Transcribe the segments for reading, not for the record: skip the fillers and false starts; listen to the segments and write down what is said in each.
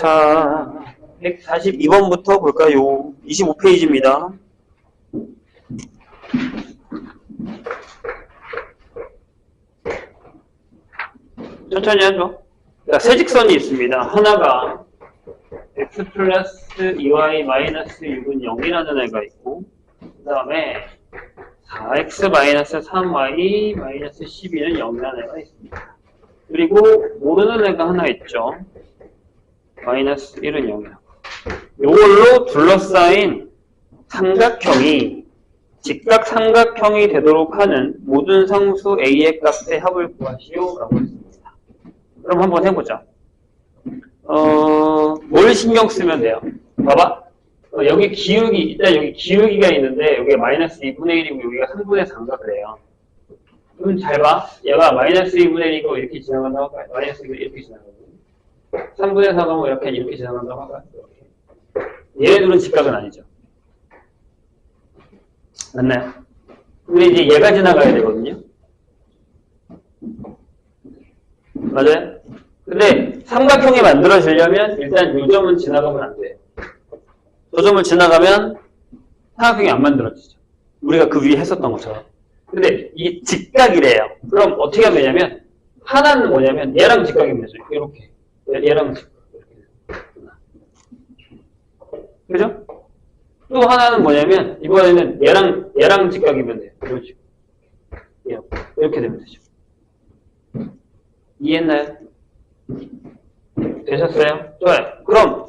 자, 142번부터 볼까요? 25페이지입니다. 천천히 하죠. 자, 세 직선이 있습니다. 하나가 x 플러스 2y 마이너스 6은 0이라는 애가 있고, 그 다음에 4x 마이너스 3y 마이너스 12는 0이라는 애가 있습니다. 그리고 모르는 애가 하나 있죠. 마이너스 1은 0이라고. 이걸로 둘러싸인 삼각형이 직각 삼각형이 되도록 하는 모든 상수 a의 값의 합을 구하시오 라고 했습니다. 그럼 한번 해보자. 뭘 신경 쓰면 돼요? 봐봐. 여기 기울기, 일단 여기 기울기가 있는데 여기가 마이너스 2분의 1이고 여기가 3분의 4인가 그래요. 그럼 잘 봐. 얘가 마이너스 2분의 1이고 이렇게 지나간다고 할까요? 마이너스 2분의 1 이렇게 지나가고 3분의 4가 뭐 이렇게 지나간다고 할까요? 이렇게. 얘네들은 직각은 아니죠. 맞나요? 근데 이제 얘가 지나가야 되거든요. 맞아요? 근데 삼각형이 만들어지려면 일단 이 점은 지나가면 안 돼요. 저 점을 지나가면 삼각형이 안 만들어지죠. 우리가 그 위에 했었던 것처럼. 근데 이게 직각이래요. 그럼 어떻게 하면 되냐면 하나는 뭐냐면 얘랑 직각이면 되죠. 이렇게. 얘랑 직각. 그죠? 또 하나는 뭐냐면 이번에는 얘랑 직각이면 돼요. 이렇게. 이렇게 되면 되죠. 이해했나요? 되셨어요? 좋아요. 그럼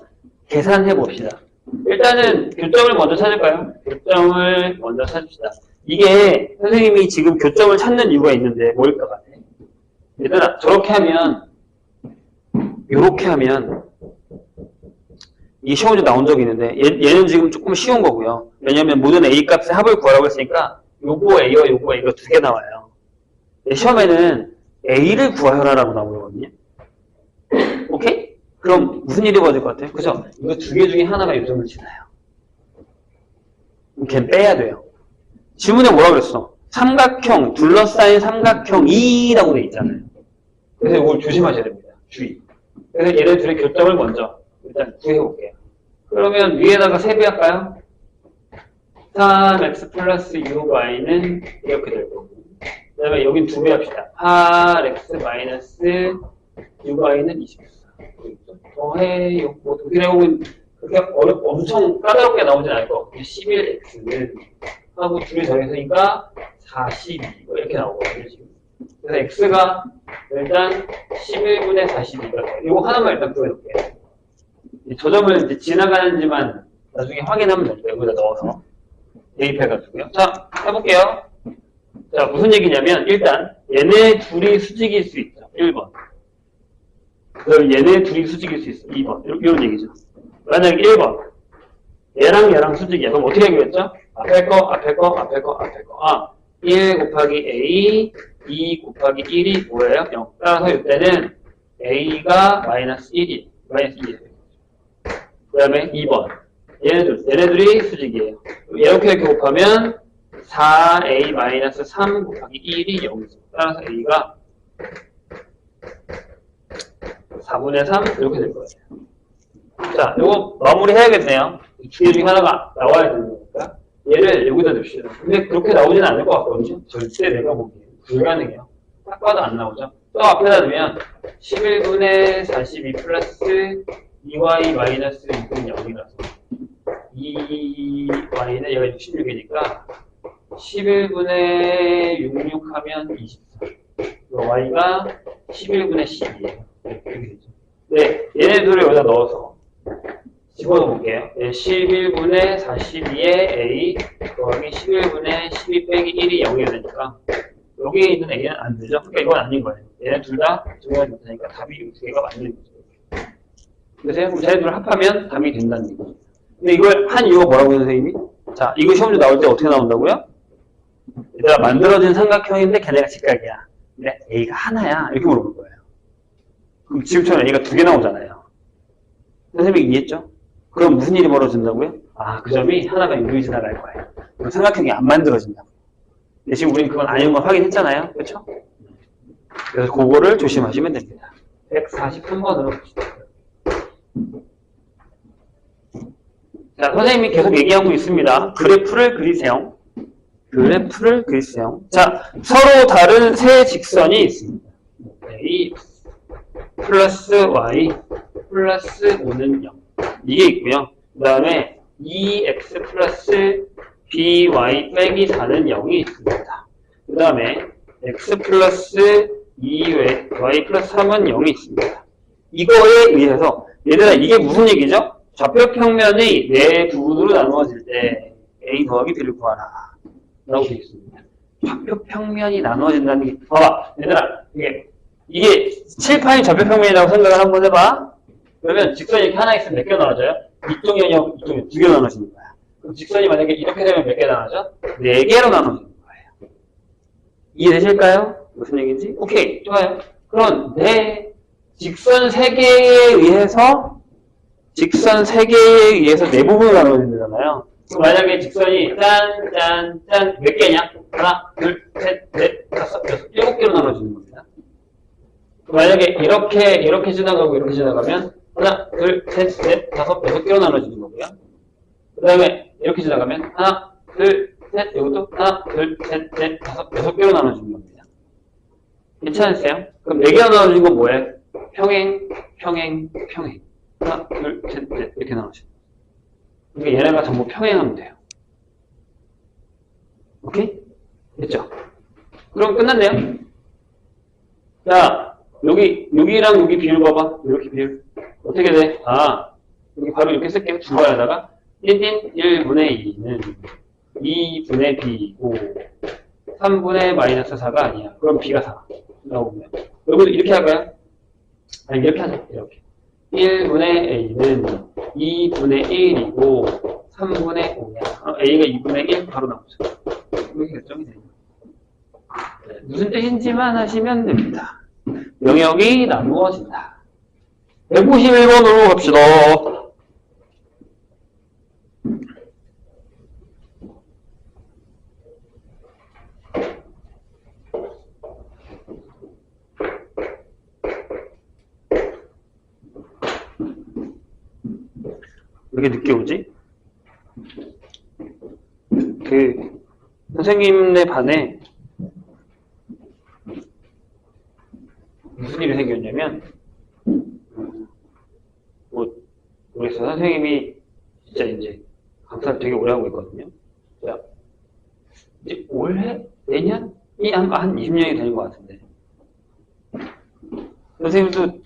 계산해 봅시다. 일단은 교점을 먼저 찾을까요? 교점을 먼저 찾읍시다. 이게 선생님이 지금 교점을 찾는 이유가 있는데 뭘까 같아? 얘들아, 저렇게 하면 요렇게 하면 이게 시험 문제 나온 적이 있는데 얘는 지금 조금 쉬운 거고요. 왜냐면 모든 A 값의 합을 구하라고 했으니까 요거 A와 요거 A가 두 개 나와요. 시험에는 A를 구하라라고 나오거든요. 오케이? 그럼 무슨 일이 벌어질 것 같아요? 그죠? 이거 두 개 중에 하나가 요점을 지나요. 걔는 빼야 돼요. 지문에 뭐라고 그랬어? 삼각형, 둘러싸인 삼각형이라고 돼 있잖아요. 그래서 이걸 조심하셔야 됩니다. 주의. 그래서 얘네 둘의 교점을 먼저 일단 구해볼게요. 그러면 위에다가 세배할까요? 3x 플러스 6y는 이렇게 될 거고. 그 다음에 여긴 두 배 합시다. 8x 마이너스 6y는 24. 더해, 뭐, 그렇게 나오면 그렇게 엄청 까다롭게 나오진 않을 것 같고, 11x는 하고 둘이 더해서니까 42. 이렇게 나오거든요, 지금. 그래서 x가 일단 11분의 42가 돼요. 이거 하나만 일단 구해놓을게요. 저 점을 이제 지나가는지만 나중에 확인하면 됩니다. 여기다 넣어서. 대입해가지고요. 자, 해볼게요. 자, 무슨 얘기냐면, 일단, 얘네 둘이 수직일 수 있죠. 1번. 그럼 얘네 둘이 수직일 수 있어. 2번. 이런 얘기죠. 만약에 1번. 얘랑 수직이야. 그럼 어떻게 하겠죠? 앞에 거, 앞에 거, 앞에 거, 앞에 거. 아, 1 곱하기 A, 2 곱하기 1이 뭐예요? 0. 따라서 이때는 A가 마이너스 1이, 마이너스 1이에요. 그 다음에 2번. 얘네들이 수직이에요. 이렇게 곱하면 4A 마이너스 3 곱하기 1이 0이죠. 따라서 A가 4분의 3 이렇게 될 거예요. 자, 이거 마무리 해야겠네요. 두 개 중에 하나가 나와야 되는 거니까 얘를 여기다 둡시다. 근데 그렇게 나오지는 않을 것 같거든요. 절대 내가 보기에는 불가능해요. 딱 봐도 안 나오죠. 또 앞에다 두면 11분의 42 플러스 2y 마이너스 6은 0이라서 2y는 얘가 66이니까 11분의 66 하면 24. y가 11분의 12예요. 이렇게 되죠. 네, 얘네들을 여기다 넣어서 집어넣어 볼게요. 네, 11분의 42의 a 더하기 11분의 12 빼기 1이 0이 되니까 여기에 있는 a는 안 되죠. 그러니까 이건 아닌 거예요. 얘네 둘 다 증명하지 못하니까 답이 이 두 개가 맞는 거죠. 그래서 쟤네들을 합하면 답이 된다는 얘기죠. 근데 이걸 한 이유가 뭐라고요, 선생님이? 자, 이거 시험지 나올 때 어떻게 나온다고요? 얘들아, 만들어진 삼각형인데 걔네가 직각이야. 근데 A가 하나야. 이렇게 물어볼 거예요. 그럼 지금처럼 A가 두 개 나오잖아요. 선생님이 이해했죠? 그럼 무슨 일이 벌어진다고요? 아, 그 점이 하나가 유리 지나갈 거예요. 그럼 삼각형이 안 만들어진다고. 근데 지금 우리는 그건 아닌 걸 확인했잖아요. 그렇죠? 그래서 그거를 조심하시면 됩니다. 143번으로 봅시다. 자, 선생님이 계속 얘기하고 있습니다. 그래프를 그리세요. 그래프를 그리세요. 자, 서로 다른 세 직선이 있습니다. A 플러스 Y 플러스 5는 0. 이게 있고요. 그 다음에 2X 플러스 BY 빼기 4는 0이 있습니다. 그 다음에 X 플러스 2Y 플러스 3은 0이 있습니다. 이거에 의해서 얘들아 이게 무슨 얘기죠? 좌표 평면이 네 부분으로 나누어질 때 A 더하기 B를 구하라 라고 되어 있습니다. 좌표 평면이 나누어진다는 게 봐봐 얘들아 이게 칠판이 좌표 평면이라고 생각을 한번 해봐. 그러면 직선이 이렇게 하나 있으면 몇 개 나눠져요? 이쪽 연이하고 이쪽 연 2개 나눠지는 거야. 그럼 직선이 만약에 이렇게 되면 몇 개 나눠져? 4개로 나눠지는 거예요. 이해되실까요? 무슨 얘기인지? 오케이 좋아요. 그럼 직선 3개에 의해서 네 부분으로 나눠진다잖아요. 만약에 직선이 짠 몇 개냐? 하나, 둘, 셋, 넷, 다섯, 여섯, 7개로 나눠지는 겁니다. 만약에 이렇게 지나가고 이렇게 지나가면 하나, 둘, 셋, 넷, 다섯, 6개로 나눠지는 거고요. 그 다음에 이렇게 지나가면 하나, 둘, 셋, 이것도 하나, 둘, 셋, 넷, 다섯, 6개로 나눠지는 겁니다. 괜찮으세요? 그럼 4개로 나눠지는 건 뭐예요? 평행. 하나, 둘, 셋, 넷 이렇게 나눠지는 거예요. 그러니까 얘네가 전부 평행하면 돼요. 오케이? 됐죠? 그럼 끝났네요. 자, 여기랑 여기 비율 봐봐. 이렇게 비율. 어떻게 돼? 여기 바로 이렇게 쓸게요. 중간에다가 1분의 2는 2분의 B고 3분의 마이너스 4가 아니야. 그럼 B가 4. 나오면. 여기도 이렇게 할까요? 아니, 이렇게 하자. 이렇게. 1분의 A는 2분의 1이고 3분의 5야. A가 2분의 1 바로 나오죠. 이렇게 결정이 돼요. 네, 무슨 뜻인지만 하시면 됩니다. 영역이 나누어진다. 191번으로 갑시다. 왜 이렇게 늦게 오지? 선생님네 반에 무슨 일이 생겼냐면, 모르겠어요. 선생님이 진짜 이제 강사를 되게 오래 하고 있거든요. 자, 이제 올해? 내년이 한 20년이 되는 것 같은데. 선생님도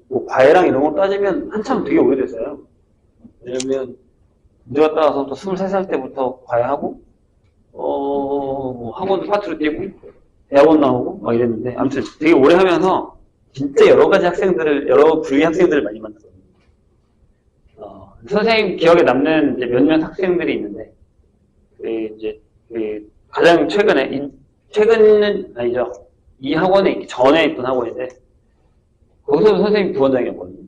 뭐 과외랑 이런 거 따지면 한참 되게 오래됐어요. 왜냐면 군대 갔다 와서 또 23살 때부터 과외하고 뭐 학원도 파트로 뛰고 대학원 나오고 막 이랬는데 아무튼 되게 오래 하면서 진짜 여러 가지 여러 부류의 학생들을 많이 만났거든요. 선생님 기억에 남는 이제 몇몇 학생들이 있는데 가장 최근은 아니죠. 이 학원에 있기 전에 있던 학원인데 거기서도 선생님 부원장이었거든요.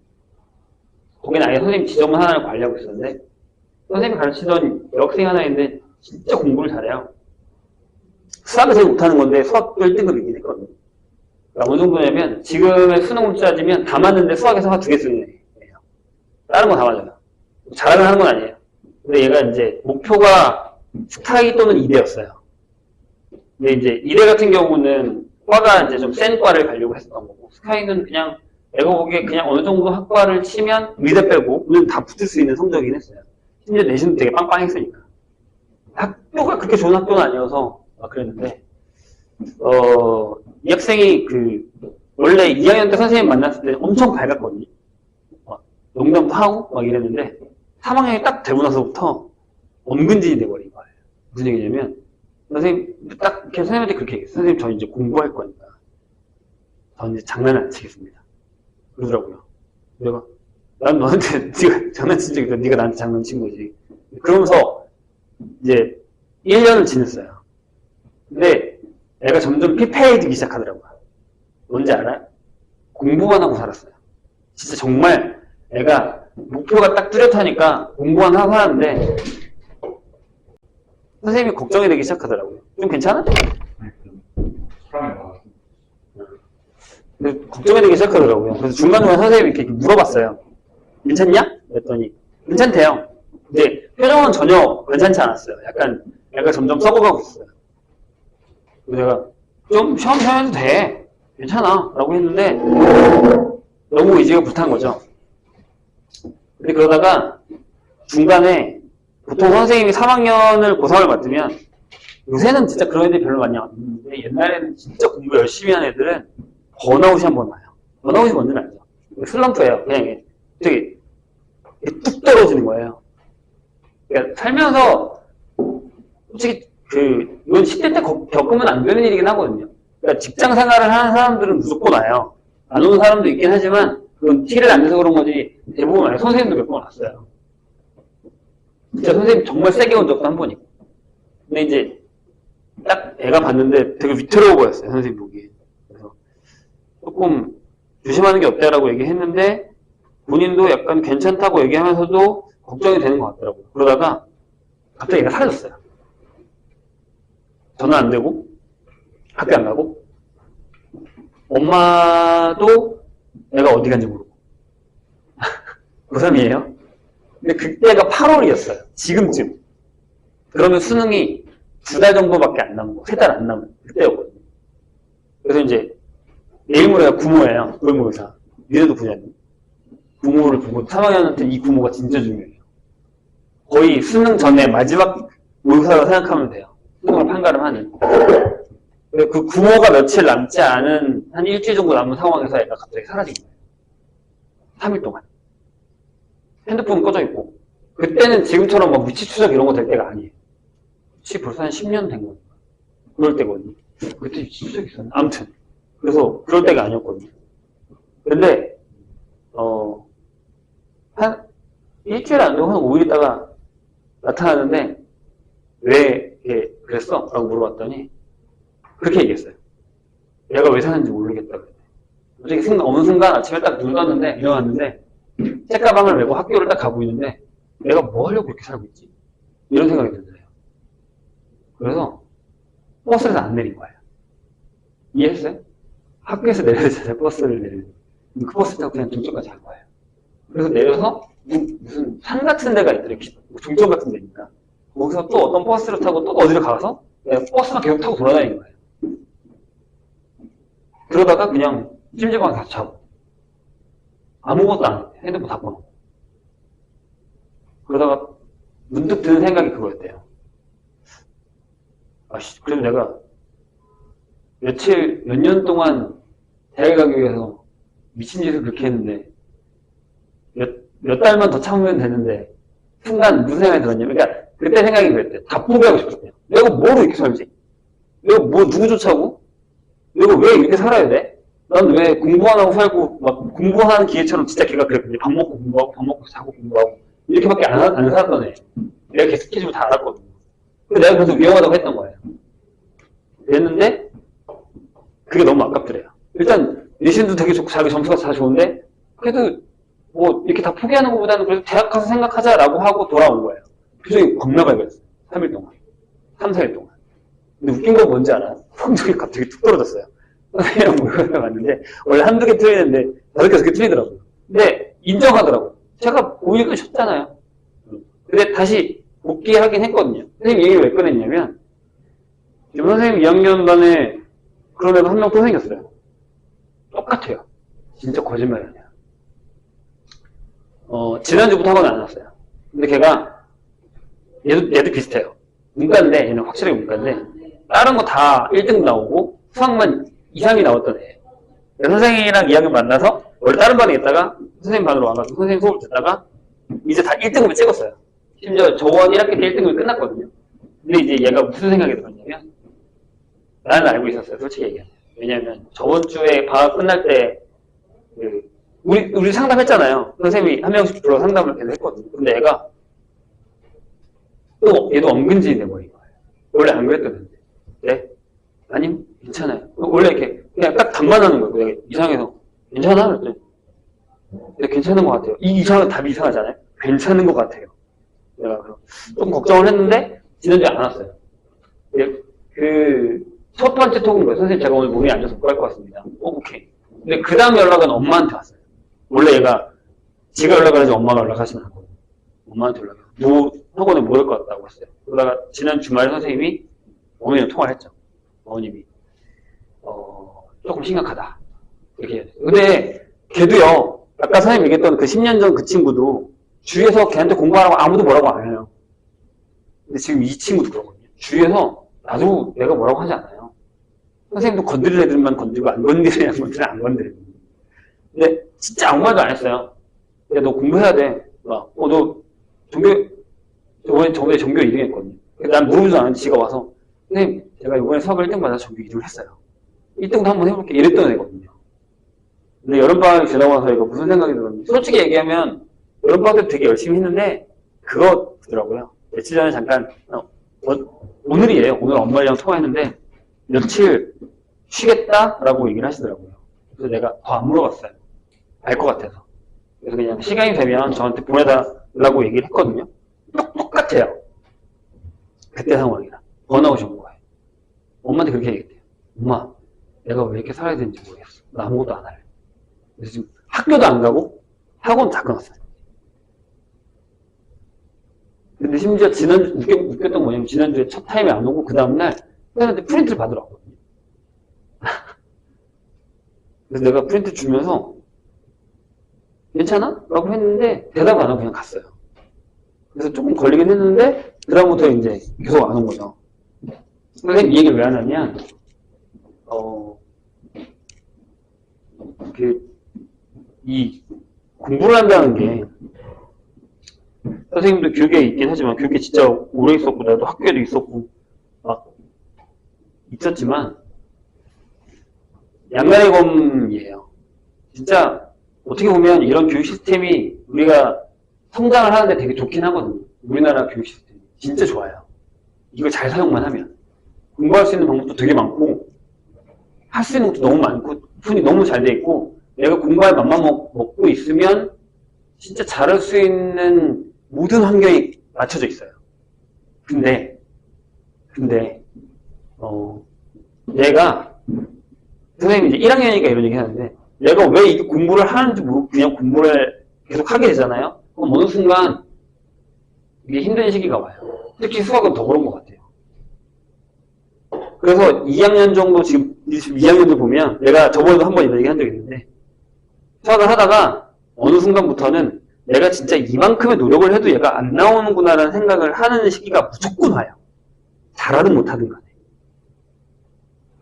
거기는 아예 선생님 지점 하나를 관리하고 있었는데 선생님이 가르치던 여학생이 하나 있는데 진짜 공부를 잘해요. 수학을 제일 못하는 건데 수학 1등급이긴 했거든요. 그러니까 어느 정도냐면 지금의 수능으로 따지면 다 맞는데 수학에서 한 2개 쓰는 애예요. 다른 건 다 맞아요. 잘하는 하는 건 아니에요. 근데 얘가 이제 목표가 스카이 또는 이대였어요. 근데 이제 이대 같은 경우는 과가 이제 좀 센 과를 가려고 했었던 거고 스카이는 그냥 내가 보기에 그냥 어느 정도 학과를 치면 의대 빼고는 다 붙을 수 있는 성적이긴 했어요. 심지어 내신도 되게 빵빵했으니까. 학교가 그렇게 좋은 학교는 아니어서 그랬는데 이 학생이 원래 2학년 때 선생님 만났을 때 엄청 밝았거든요. 농담도 하고 막 이랬는데 3학년이 딱 되고 나서부터 엄근진이 돼버린 거예요. 무슨 얘기냐면 선생님 딱 이렇게 선생님한테 그렇게 얘기했어요. 선생님 저 이제 공부할 거니까 저 이제 장난을 안 치겠습니다. 그러더라고요. 내가 난 너한테 네가 장난친 적이 있다. 네가 나한테 장난친 거지. 그러면서 이제 1년을 지냈어요. 근데 애가 점점 피폐해지기 시작하더라고요. 뭔지 알아요? 공부만 하고 살았어요. 진짜 정말 애가 목표가 딱 뚜렷하니까 공부만 하고 살았는데 선생님이 걱정이 되기 시작하더라고요. 좀 괜찮아? 근데 걱정이 되기 시작하더라고요. 그래서 중간중간 선생님이 이렇게 물어봤어요. 괜찮냐? 그랬더니 괜찮대요. 근데 표정은 전혀 괜찮지 않았어요. 약간 점점 썩어가고 있어요. 그래서 내가 좀 쉬엄쉬엄 해도 돼. 괜찮아. 라고 했는데 너무 의지가 불탄 거죠. 근데 그러다가 중간에 보통 선생님이 3학년을 고3을 맡으면 요새는 진짜 그런 애들이 별로 많이 안 왔는데 옛날에는 진짜 공부 열심히 한 애들은 번아웃이 한 번 와요. 번아웃이 뭔지는 알죠? 슬럼프예요. 그냥 되게 뚝 떨어지는 거예요. 그러니까 살면서 솔직히 이건 10대 때 겪으면 안 되는 일이긴 하거든요. 그러니까 직장 생활을 하는 사람들은 무조건 와요. 안 오는 사람도 있긴 하지만 그건 티를 안 내서 그런 거지 대부분 와요. 선생님도 몇 번 왔어요. 진짜 선생님 정말 세게 온 적도 한 번 있고. 근데 이제 딱 애가 봤는데 되게 위태로워 보였어요. 선생님 보기에. 그래서 조금 조심하는 게 어때라고 얘기했는데 본인도 약간 괜찮다고 얘기하면서도 걱정이 되는 것 같더라고요. 그러다가 갑자기 얘가 사라졌어요. 전화 안 되고 학교 안 가고 엄마도 애가 어디 간지 모르고 고3이에요. 근데 그때가 8월이었어요. 지금쯤. 그러면 수능이 2달 정도밖에 안 남고 3달 안 남은 그때였거든요. 그래서 이제 내일 모레가 구모예요. 모의고사. 니네도 보냐니. 구모를 보고 3학년한테 이 구모가 진짜 중요해요. 거의 수능 전에 마지막 모의고사라고 생각하면 돼요. 수능을 판가름하는. 그 구모가 며칠 남지 않은 한 일주일 정도 남은 상황에서 애가 갑자기 사라진 거예요. 3일 동안. 핸드폰 꺼져 있고. 그때는 지금처럼 막 위치추적 이런 거 될 때가 아니에요. 벌써 한 10년 된 거니까. 그럴 때거든요. 그때 위치추적 있었나? 아무튼. 그래서 그럴 때가 아니었거든요. 근데 한 일주일 안 되고 한 5일 있다가 나타나는데 왜 그랬어? 라고 물어봤더니 그렇게 얘기했어요. 얘가 왜 사는지 모르겠다. 솔직히 어느 순간 아침에 딱 눈 떴는데 일어났는데 책가방을 메고 학교를 딱 가고 있는데 내가 뭐 하려고 그렇게 살고 있지? 이런 생각이 들더래요. 그래서 버스에서 안 내린 거예요. 이해했어요? 학교에서 내려서 버스를 내리는 그 버스 타고 그냥 종점까지 간 거예요. 그래서 내려서 무슨 산 같은 데가 있더래요. 종점 같은 데니까. 거기서 또 어떤 버스를 타고 또 어디를 가서 버스만 계속 타고 돌아다니는 거예요. 그러다가 그냥 찜질방에 가서 자고 아무것도 안 해. 핸드폰 다 꺼놓고. 그러다가 문득 드는 생각이 그거였대요. 그래도 내가 몇 년 동안 대학에 가기 위해서 미친 짓을 그렇게 했는데 몇 달만 더 참으면 되는데 순간 무슨 생각이 들었냐면 그러니까 그때 생각이 그랬대요. 다 포기하고 싶었대요. 내가 뭐로 이렇게 살지? 내가 뭐 누구조차고? 내가 왜 이렇게 살아야 돼? 난 왜 공부 안 하고 살고 막 공부하는 기회처럼 진짜 걔가 그랬거든요. 밥 먹고 공부하고 밥 먹고 자고 공부하고 이렇게밖에 안 살았던 애. 내가 걔 스케줄 다 알았거든요. 근데 내가 그래서 위험하다고 했던 거예요. 그랬는데 그게 너무 아깝더래요. 일단 내신도 되게 좋고 자기 점수가 다 좋은데 그래도 뭐 이렇게 다 포기하는 것보다는 그래도 대학 가서 생각하자라고 하고 돌아온 거예요. 표정이 겁나 밝았어요. 3일 동안. 3, 4일 동안. 근데 웃긴 건 뭔지 알아? 성적이 갑자기 툭 떨어졌어요. 선생님이랑 모의고사 봤는데 원래 한두 개 틀리는데 5개 틀리더라고요. 근데 인정하더라고요. 제가 5일까지 쉬었잖아요. 근데 다시 복귀하긴 했거든요. 선생님 얘기를 왜 꺼냈냐면 지금 선생님 2학년반에 그런 애가 한 명 또 생겼어요. 똑같아요. 진짜 거짓말이 아니야. 지난주부터 학원 안 왔어요. 근데 걔가 얘도 비슷해요. 문과인데 얘는 확실하게 문과인데 다른 거 다 1등 나오고 수학만 2, 3이 나왔던 애예요. 선생님이랑 2학년 만나서 원래 다른 반에 있다가 선생님 반으로 와가지고 선생님 수업을 듣다가 이제 다 1등급을 찍었어요. 심지어 저번 1학기 때 1등급이 끝났거든요. 근데 이제 얘가 무슨 생각이 들었냐면 나는 알고 있었어요. 솔직히 얘기하면. 왜냐면 저번 주에 방학 끝날 때 우리 상담했잖아요. 선생님이 한 명씩 불러 상담을 계속 했거든요. 근데 얘가 또 얘도 엉근지이 돼버린 거예요. 원래 안 그랬거든요. 네? 아니 괜찮아요. 원래 이렇게 그냥 딱 답만 하는 거예요. 내가 이상해서 괜찮아? 그랬더니 네, 괜찮은 것 같아요. 이 이상한 답이 이상하잖아요. 괜찮은 것 같아요. 내가 좀 걱정을 했는데 지난주에 안 왔어요. 첫 번째 톡은 거예요. 선생님 제가 오늘 몸이 안 좋아서 못 갈 것 같습니다. 오케이. 근데 그 다음 연락은 엄마한테 왔어요. 원래 얘가 지가 연락을 하지 엄마가 연락하시면 안 거예요. 엄마한테 연락해요. 학원에 못 올 것 같다고 했어요. 그러다가 지난 주말에 선생님이 어머니랑 통화를 했죠. 어머님이 조금 심각하다. 이렇게 해요. 근데 걔도요. 아까 선생님 얘기했던 그 10년 전 그 친구도 주위에서 걔한테 공부하라고 아무도 뭐라고 안 해요. 근데 지금 이 친구도 그러거든요. 주위에서 나도 내가 뭐라고 하지 않아요. 선생님도 건드릴 애들만 건드리고 안 건드리는 애들은 안 건드리고. 근데 진짜 아무 말도 안 했어요. 야, 너 공부해야 돼. 너 저번에 전교 2등 했거든요. 난 물어보지도 않았는데 지가 와서 선생님 제가 이번에 수학을 1등 받아서 전교 2등을 했어요. 1등도 한번 해볼게. 이랬던 애거든요. 근데 여름방학이 지나고 나서 이거 무슨 생각이 들었는지 솔직히 얘기하면 여름방학 때 되게 열심히 했는데 그거더라고요. 며칠 전에 잠깐 오늘이에요. 오늘 엄마랑 통화했는데 며칠 쉬겠다라고 얘기를 하시더라고요. 그래서 내가 더 안 물어봤어요. 알 것 같아서. 그래서 그냥 시간이 되면 저한테 보내달라고 얘기를 했거든요. 똑같아요. 그때 상황이랑 번아웃이 온 거예요. 엄마한테 그렇게 얘기했대요. 엄마, 내가 왜 이렇게 살아야 되는지 모르겠어. 나 아무것도 안 할래. 그래서 지금 학교도 안 가고 학원 다 끊었어요. 근데 심지어 웃겼던 거 뭐냐면 지난주에 첫 타임에 안 오고 그 다음날 선생님한테 프린트를 받으러 왔거든요. 그래서 내가 프린트 주면서 괜찮아? 라고 했는데 대답 안 하고 그냥 갔어요. 그래서 조금 걸리긴 했는데 그다음부터 이제 계속 안 온 거죠. 선생님 이 얘기를 왜 하냐면 이 공부를 한다는 게 선생님도 교육에 있긴 하지만 교육에 진짜 오래 있었고 나도 학교에도 있었고 막 있었지만 양날의 검이에요. 진짜 어떻게 보면 이런 교육 시스템이 우리가 성장을 하는데 되게 좋긴 하거든요. 우리나라 교육 시스템이 진짜 좋아요. 이걸 잘 사용만 하면 공부할 수 있는 방법도 되게 많고 할 수 있는 것도 너무 많고 푼이 너무 잘 돼 있고 내가 공부할 맘만 먹고 있으면 진짜 잘할 수 있는 모든 환경이 맞춰져 있어요. 근데 내가 선생님이 이제 1학년이니까 이런 얘기 하는데 내가 왜 이 공부를 하는지 모르고 그냥 공부를 계속 하게 되잖아요. 그럼 어느 순간 이게 힘든 시기가 와요. 특히 수학은 더 그런 것 같아요. 그래서 2학년 정도 지금 2학년들 보면 내가 저번에도 한번 이런 얘기 한 적이 있는데 수학을 하다가 어느 순간부터는 내가 진짜 이만큼의 노력을 해도 얘가 안 나오는구나라는 생각을 하는 시기가 무조건 와요. 잘하든 못하든 간에.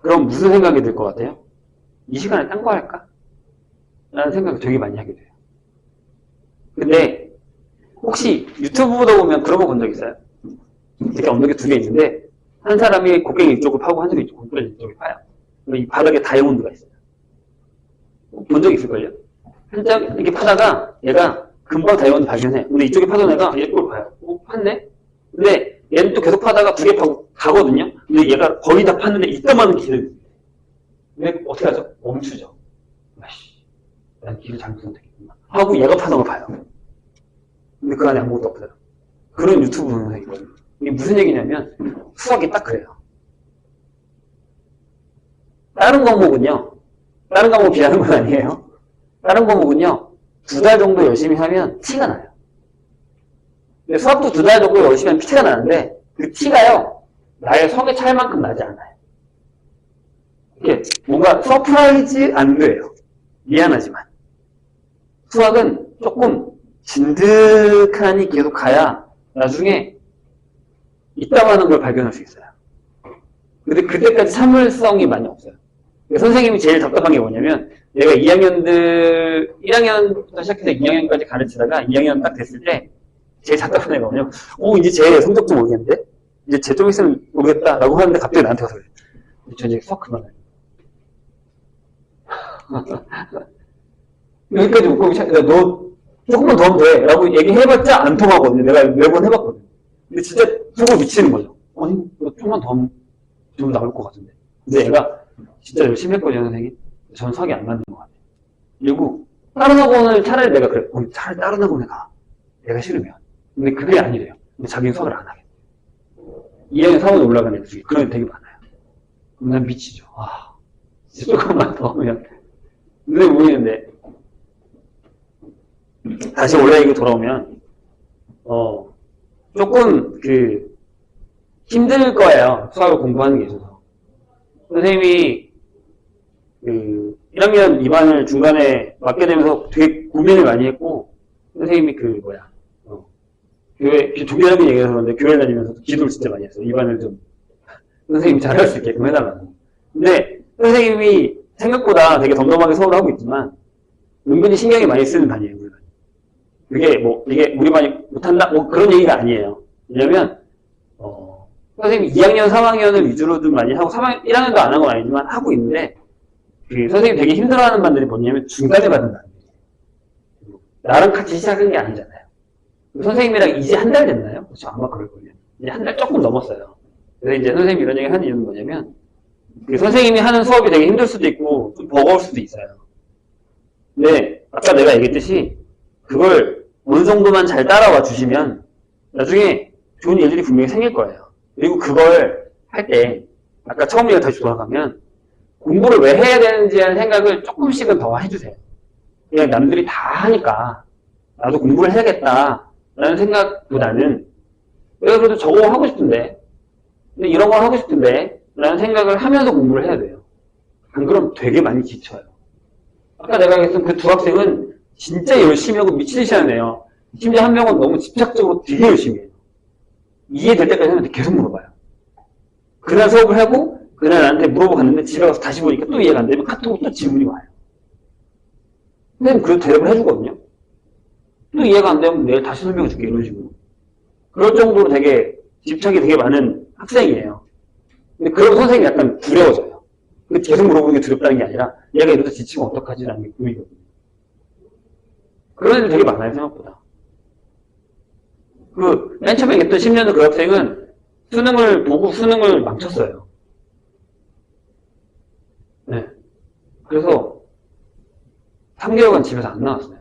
그럼 무슨 생각이 들 것 같아요? 이 시간에 딴 거 할까? 라는 생각을 되게 많이 하게 돼요. 근데 혹시 유튜브 보다 보면 그런 거 본 적 있어요? 이렇게 엉덩이 2개 있는데 한 사람이 곡괭이 이쪽을 파고 한 사람이 곡괭이 이쪽을 파요. 이 바닥에 다이아몬드가 있어요. 본 적 있을걸요? 한짝 이렇게 파다가 얘가 금방 다이아몬드 발견해. 근데 이쪽에 파던 애가 이쪽을 봐요. 팠네? 근데 얘는 또 계속 파다가 2개 파고 가거든요? 근데 얘가 거의 다 팠는데 이따만한 길을 근데 어떻게 하죠? 멈추죠. 아이씨, 난 길을 잘못 선택했구나. 하고 얘가 파던 걸 봐요. 근데 그 안에 아무것도 없어요. 그런 유튜브 동영상이거든요. 이게 무슨 얘기냐면 수학이 딱 그래요. 다른 과목은요. 다른 과목 비하는 건 아니에요. 다른 과목은요. 2달 정도 열심히 하면 티가 나요. 근데 수학도 2달 정도 열심히 하면 티가 나는데 그 티가요. 나의 성에 찰 만큼 나지 않아요. 이게 뭔가 서프라이즈 안 돼요. 미안하지만. 수학은 조금 진득하니 계속 가야 나중에 있다고 하는 걸 발견할 수 있어요. 근데 그때까지 참을성이 많이 없어요. 선생님이 제일 답답한 게 뭐냐면 내가 1학년부터 시작해서 2학년까지 가르치다가 2학년 딱 됐을 때 제일 답답한 애가 뭐냐면 이제 제 성적 좀 모르겠는데? 이제 제 좀 있으면 모르겠다라고 하는데 갑자기 나한테 와서 그래. 저 이제 수학 그만해. 여기까지 못 가고 너 조금만 더 하면 돼 라고 얘기해봤자 안 통하거든요. 내가 매번 해봤거든요. 근데 진짜 속을 미치는 거죠. 아니 너 조금만 더 하면 좀 나올 것 같은데. 근데 얘가 진짜 열심히 했거든요. 선생님. 저는 수학이 안 맞는 것 같아요. 그리고 다른 학원을 차라리 내가 그래. 차라리 다른 학원에 가. 내가 싫으면. 근데 그게 아니래요. 근데 자기는 수학을 안 하겠대. 2학년 4학년에 올라가는 애들 중에 그런 애 되게 많아요. 그럼 난 미치죠. 진짜 조금만 더 하면. 근데 모르겠는데 다시 원래 이거 돌아오면, 조금 힘들 거예요. 수학을 공부하는 게 있어서. 선생님이 1학년 2반을 중간에 맡게 되면서 되게 고민을 많이 했고, 선생님이 교회, 종교적인 얘기해서 그런데 교회 다니면서 기도를 진짜 많이 했어요. 2반을 좀, 선생님이 잘할 수 있게끔 해달라고. 근데 선생님이 생각보다 되게 덤덤하게 수업을 하고 있지만, 은근히 신경이 많이 쓰는 반이에요, 우리 반이. 이게 우리 반이 못한다? 그런 얘기가 아니에요. 왜냐면, 선생님이 2학년, 3학년을 위주로 좀 많이 하고, 1학년도 안 한 건 아니지만 하고 있는데, 선생님이 되게 힘들어하는 반들이 뭐냐면 중간에 받은 반이에요. 나랑 같이 시작한 게 아니잖아요. 선생님이랑 이제 한 달 됐나요? 그렇죠. 아마 그럴걸요. 이제 한 달 조금 넘었어요. 그래서 이제 선생님이 이런 얘기 하는 이유는 뭐냐면, 선생님이 하는 수업이 되게 힘들 수도 있고, 좀 버거울 수도 있어요. 근데, 아까 내가 얘기했듯이, 그걸 어느 정도만 잘 따라와 주시면, 나중에 좋은 일들이 분명히 생길 거예요. 그리고 그걸 할 때, 아까 처음 얘기가 다시 돌아가면, 공부를 왜 해야 되는지 하는 생각을 조금씩은 더 해주세요. 그냥 남들이 다 하니까, 나도 공부를 해야겠다, 라는 생각보다는, 내가 그래도 저거 하고 싶은데, 근데 이런 걸 하고 싶은데, 라는 생각을 하면서 공부를 해야 돼요. 안 그러면 되게 많이 지쳐요. 아까 내가 얘기했던 그 두 학생은 진짜 열심히 하고 미치듯이 하네요. 심지어 한 명은 너무 집착적으로 되게 열심히 해요. 이해될 때까지 하는데 계속 물어봐요. 그날 수업을 하고, 그날 나한테 물어보고 갔는데 집에 가서 다시 보니까 또 이해가 안 되면 카톡으로 또 질문이 와요. 선생님 그래도 대답을 해주거든요. 또 이해가 안 되면 내일 다시 설명해 줄게, 이런 식으로. 그럴 정도로 되게 집착이 되게 많은 학생이에요. 근데 그러고 선생님이 약간 두려워져요. 계속 물어보는 게 두렵다는 게 아니라 얘가 이러다 지치면 어떡하지라는 게 고민이거든요. 그런 애들 되게 많아요, 생각보다. 맨 처음에 했던 10년은 그 학생은 수능을 보고 수능을 망쳤어요. 네. 그래서 3개월간 집에서 안 나왔어요.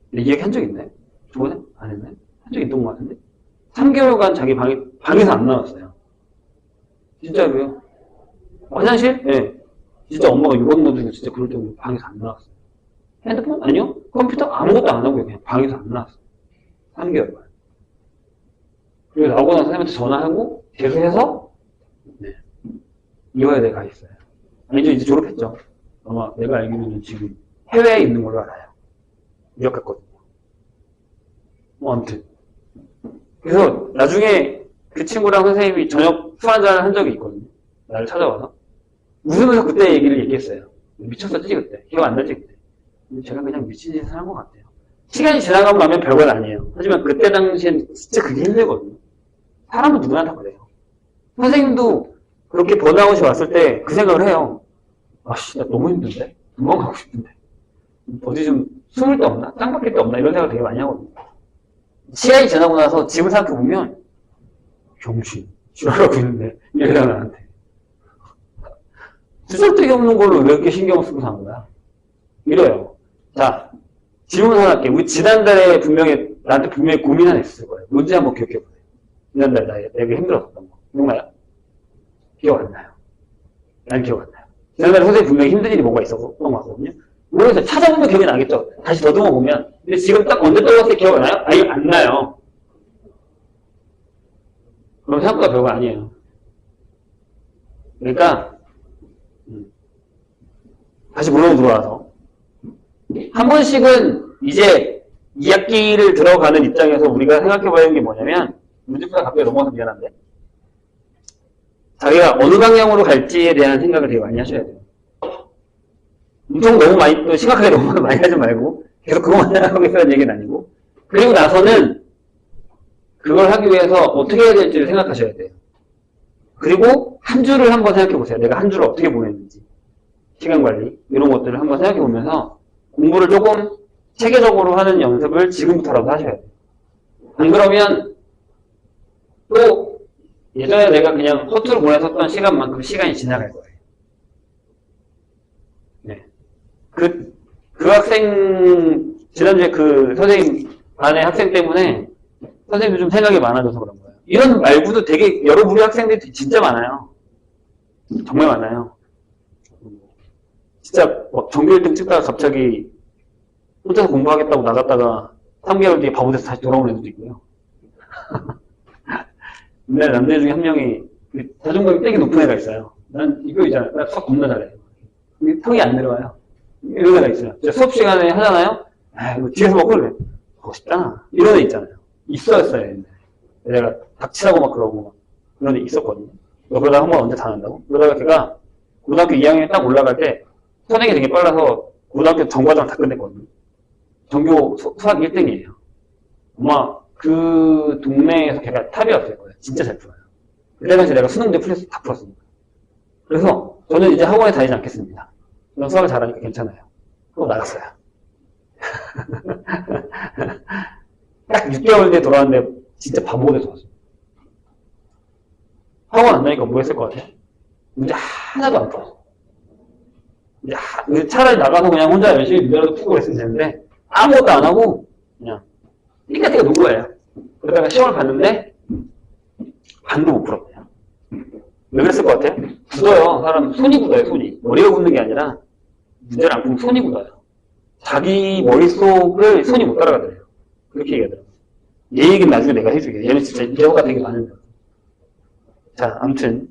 근데 이 얘기 한 적 있나요? 저번에? 안 했나요? 한 적 있던 것 같은데? 3개월간 자기 방에서 안 나왔어요. 진짜로요? 화장실? 네. 진짜 엄마가 유언 넣어주고 진짜 그럴 정도로 방에서 안 나왔어요. 핸드폰? 아니요. 컴퓨터? 아무것도 안 하고요. 그냥 방에서 안 나왔어요. 3개월간. 그리고 나오고 나서 선생님한테 전화하고 재수해서 네. 이화여대 가 있어요. 아니죠. 이제 졸업했죠. 아마 내가 알기로는 지금 해외에 있는 걸로 알아요. 유학 갔거든요. 아무튼. 그래서 나중에 그 친구랑 선생님이 저녁 술 한잔 한 적이 있거든요. 나를 찾아와서. 웃으면서 그때 얘기를 얘기했어요. 미쳤었지, 그때. 기억 안 나지, 그때. 제가 그냥 미친 짓을 한 것 같아요. 시간이 지나가고 나면 별건 아니에요. 하지만 그때 당시엔 진짜 그게 힘들거든요. 사람은 누구나 다 그래요. 선생님도 그렇게 번아웃이 왔을 때 그 생각을 해요. 아씨, 나 너무 힘든데? 도망가고 싶은데. 어디 좀 숨을 데 없나? 땅 박힐 데 없나? 이런 생각을 되게 많이 하거든요. 시간이 지나고 나서 지금 생각해보면 병신, 지랄하고 있는데 이래요, 나한테. 쓰잘데기 없는 걸로 왜 이렇게 신경 쓰고 사는 거야? 이래요. 자, 질문 하나 할게요. 우리 지난달에 나한테 분명히 고민 하나 있을 거예요. 뭔지 한번 기억해보세요. 지난달에 내가 힘들었던 거. 기억나요? 기억 안 나요. 난 기억 안 나요. 지난달에 선생님 분명히 힘든 일이 뭔가 있었던 거 같거든요. 모르겠어요. 찾아보면 기억이 나겠죠. 다시 더듬어 보면. 근데 지금 딱 언제 떠올랐을 때 기억이 나요? 아니, 안 나요. 그럼 생각보다 별거 아니에요. 그러니까, 다시 물론 들어와서. 한 번씩은 이제 2학기를 들어가는 입장에서 우리가 생각해봐야 하는 게 뭐냐면, 문제보다 갑자기 넘어가서 미안한데, 자기가 어느 방향으로 갈지에 대한 생각을 되게 많이 하셔야 돼요. 엄청 너무 많이, 또 심각하게 너무 많이 하지 말고, 계속 그것만 하고 있으라는 얘기는 아니고, 그리고 나서는 그걸 하기 위해서 어떻게 해야 될지를 생각하셔야 돼요. 그리고 한 주를 한번 생각해 보세요. 내가 한 주를 어떻게 보냈는지. 시간 관리, 이런 것들을 한번 생각해 보면서 공부를 조금 체계적으로 하는 연습을 지금부터라도 하셔야 돼요. 안 그러면 또 예전에 내가 그냥 허투루 보냈었던 시간만큼 시간이 지나갈 거예요. 네. 그 학생, 지난주에 그 선생님 반의 학생 때문에 선생님이 좀 생각이 많아져서 그런 거예요. 이런 말고도 되게 여러 우리 학생들이 진짜 많아요. 정말 많아요. 진짜 막 전교 1등 찍다가 갑자기 혼자서 공부하겠다고 나갔다가 3개월 뒤에 바보 돼서 다시 돌아오는 애들도 있고요. 근데 남자 중에 한 명이 자존감이 되게 높은 애가 있어요. 난 이거 있잖아요. 나 수학 겁나 잘해. 근데 턱이 안 내려와요. 이런 애가 있어요. 수업 시간에 하잖아요. 아, 뭐 뒤에서 막 그래. 하고 싶잖아. 이런 애 있잖아요. 있었어요. 옛날에. 내가 닥치라고 막 그러고 막 그런 애 있었거든요. 그러다가 한번 언제 당한다고? 그러다가 걔가 고등학교 2학년에 딱 올라갈 때 선행이 되게 빨라서 고등학교 전과장 다 끝냈거든요. 전교 수학 1등이에요. 아마 그 동네에서 걔가 탑이었을 거예요. 진짜 잘 풀어요. 그때 당시 내가 수능 문제 풀려서 다 풀었으니까. 그래서 저는 이제 학원에 다니지 않겠습니다. 저는 수학을 잘하니까 괜찮아요. 그거 나갔어요. 딱 6개월 뒤에 돌아왔는데 진짜 바보가 돼서 왔어요. 학원 안 다니까 뭐 했을 것 같아요? 문제 하나도 안 풀었어. 차라리 나가서 그냥 혼자 열심히 문제라도 풀고 그랬으면 되는데 아무것도 안 하고 그냥 띵까띵까 논 거예요. 그러다가 시험을 봤는데 반도 못 풀었대요. 왜 그랬을 것 같아요? 굳어요. 사람 손이 굳어요. 손이. 머리가 굳는 게 아니라 문제를 안 풀면 손이 굳어요. 자기 머릿속을 손이 못 따라가더래요. 그렇게 얘기하더라고요. 얘 얘기는 나중에 내가 해줄게. 얘는 진짜 이해가 되게 많은데. 자, 아무튼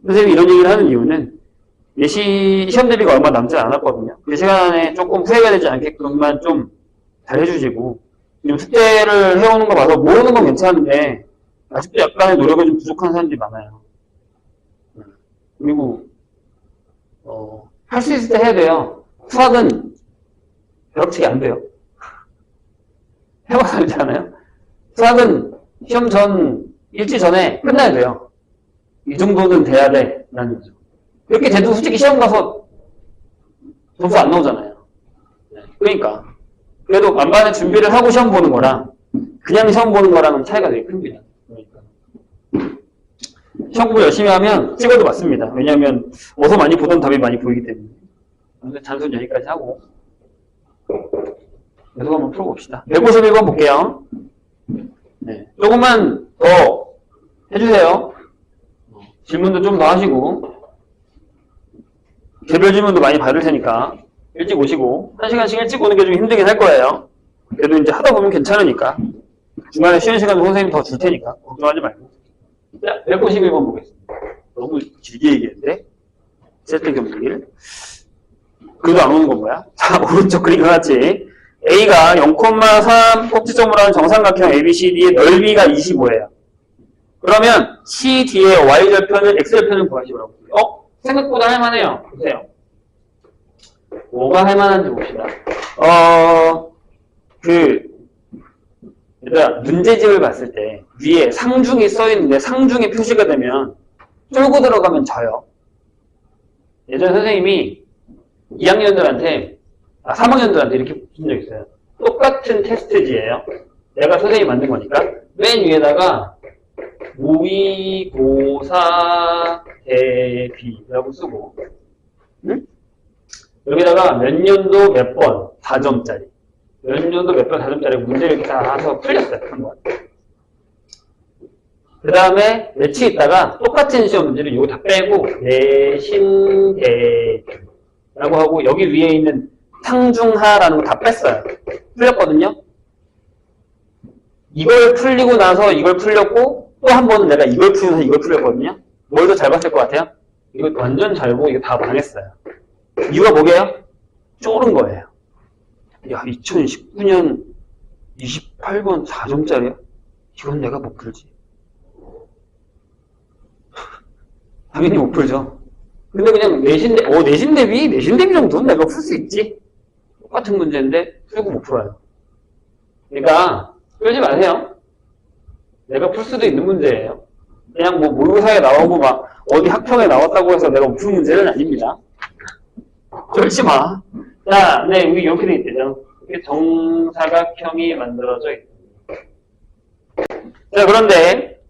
선생님이 이런 얘기를 하는 이유는 예시 시험 대비가 얼마 남지 않았거든요. 그 시간에 조금 후회가 되지 않게끔만 좀 잘해주시고 지금 숙제를 해오는 거 봐서 모르는 건 괜찮은데 아직도 약간의 노력이 좀 부족한 사람들이 많아요. 그리고 할 수 있을 때 해야 돼요. 수학은 벼락치기 안 돼요. 해봐서 알지 않아요? 수학은 시험 전 일주일 전에 끝나야 돼요. 이 정도는 돼야 돼 라는 거죠. 그렇게 돼도 솔직히 시험 가서 점수 안 나오잖아요. 그러니까 그래도 만반의 준비를 하고 시험 보는 거랑 그냥 시험 보는 거랑은 차이가 되게 큽니다. 그러니까 시험 공부 열심히 하면 찍어도 맞습니다. 왜냐하면 어서 많이 보던 답이 많이 보이기 때문에. 근데 단순 여기까지 하고 계속 한번 풀어봅시다. 151번 볼게요. 네, 조금만 더 해주세요. 질문도 좀 더 하시고 개별 질문도 많이 받을 테니까 일찍 오시고 1시간씩 일찍 오는 게 좀 힘들긴 할 거예요. 그래도 이제 하다 보면 괜찮으니까 중간에 쉬는 시간도 선생님 더 줄 테니까 걱정하지 말고. 자, 151번 보겠습니다. 너무 길게 얘기했는데 세트 경기를 그래도 안 오는 건 뭐야? 자, 오른쪽 그림 같이 A가 0,3 꼭지점으로 하는 정삼각형 ABCD의 넓이가 25예요. 그러면 CD의 Y절편을 X절편을 구하시라고. 생각보다 할만해요. 보세요. 뭐가 할만한지 봅시다. 얘들아, 문제집을 봤을 때 위에 상중이 써있는데 상중에 표시가 되면 쫄고 들어가면 져요. 예전에 선생님이 2학년들한테 3학년들한테 이렇게 준 적 있어요. 똑같은 테스트지예요. 내가 선생님이 만든 거니까 맨 위에다가 모의고사 대비라고 쓰고 응? 여기다가 몇 년도 몇 번 4점짜리 몇 년도 몇 번 4점짜리 문제를 이렇게 다 해서 풀렸어요. 한번. 그 다음에 며칠 있다가 똑같은 시험 문제를 이거 다 빼고 내신 대비라고 하고 여기 위에 있는 상중하라는 거 다 뺐어요. 풀렸거든요. 이걸 풀리고 나서 이걸 풀렸고 또 한 번은 내가 이걸 풀면서 이걸 풀렸거든요. 뭘 더 잘 봤을 것 같아요? 이거 완전 잘 보고 이거 다 망했어요. 이유가 뭐게요? 쫄은 거예요. 야, 2019년 28번 4점짜리야? 이건 내가 못 풀지. 당연히 못 풀죠. 근데 그냥 내신 대비 정도는 내가 풀 수 있지. 똑같은 문제인데 풀고 못 풀어요. 그러니까 끌지 마세요. 내가 풀 수도 있는 문제예요. 그냥 뭐 모의고사에 나오고 막 어디 학평에 나왔다고 해서 내가 못 푸는 문제는 아닙니다. 쫄지 마. 자, 네, 여기 이렇게 돼 있대요. 이렇게 정사각형이 만들어져 있다. 자, 그런데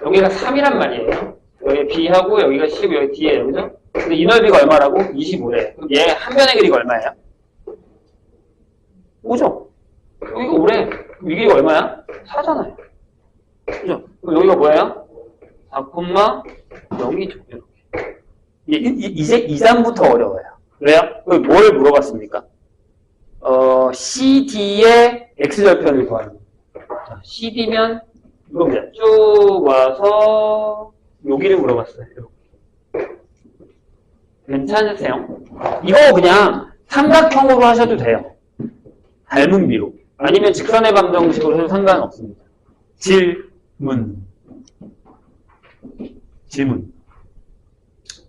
여기가 3이란 말이에요. 여기 B하고 여기가 C고 여기 D예요. 그죠? 근데 이 넓이가 얼마라고? 25래. 그럼 얘 한 변의 길이가 얼마예요? 5죠? 여기가 5래. 이 길이가 얼마야? 4잖아요. 그죠? 그럼 여기가 뭐예요? 4,0이죠. 이렇게. 이제 2단부터 어려워요. 왜요? 뭘 물어봤습니까? CD의 x절편을 구하는 거예요. CD면 이겁니다. 쭉 와서 여기를 물어봤어요. 괜찮으세요? 이거 그냥 삼각형으로 하셔도 돼요. 닮은 비로. 아니면 직선의 방정식으로 해도 상관은 없습니다. 질문.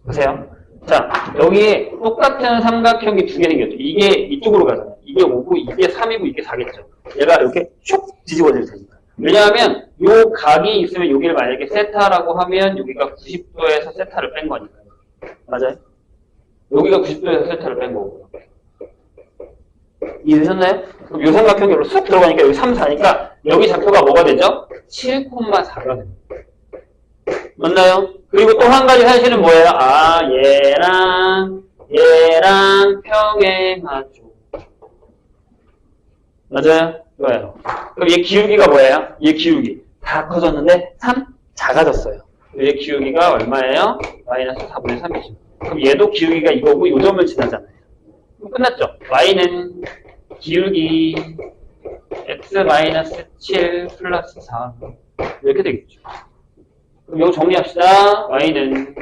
보세요. 자, 여기에 똑같은 삼각형이 두 개 생겼죠. 이게 이쪽으로 가잖아요. 이게 5고, 이게 3이고, 이게 4겠죠. 얘가 이렇게 슉 뒤집어질 테니까. 왜냐하면 요 각이 있으면 여기를 만약에 세타라고 하면 여기가 90도에서 세타를 뺀 거니까요. 맞아요? 여기가 90도에서 세타를 뺀 거고요. 이해되셨나요? 그럼 요 삼각형이 여기로 쑥 들어가니까 여기 3, 4니까 여기 좌표가 뭐가 되죠? 7,4가 됩니다. 맞나요? 그리고 또 한 가지 사실은 뭐예요? 아, 얘랑 평행하죠. 맞아요? 좋아요. 그럼 얘 기울기가 뭐예요? 얘 기울기. 다 커졌는데 3? 작아졌어요. 얘 기울기가 얼마예요? 마이너스 4분의 3이죠. 그럼 얘도 기울기가 이거고 요 점을 지나잖아요. 그럼 끝났죠? y는 기울기 x-7 플러스 4 이렇게 되겠죠. 그럼 이거 정리합시다. y는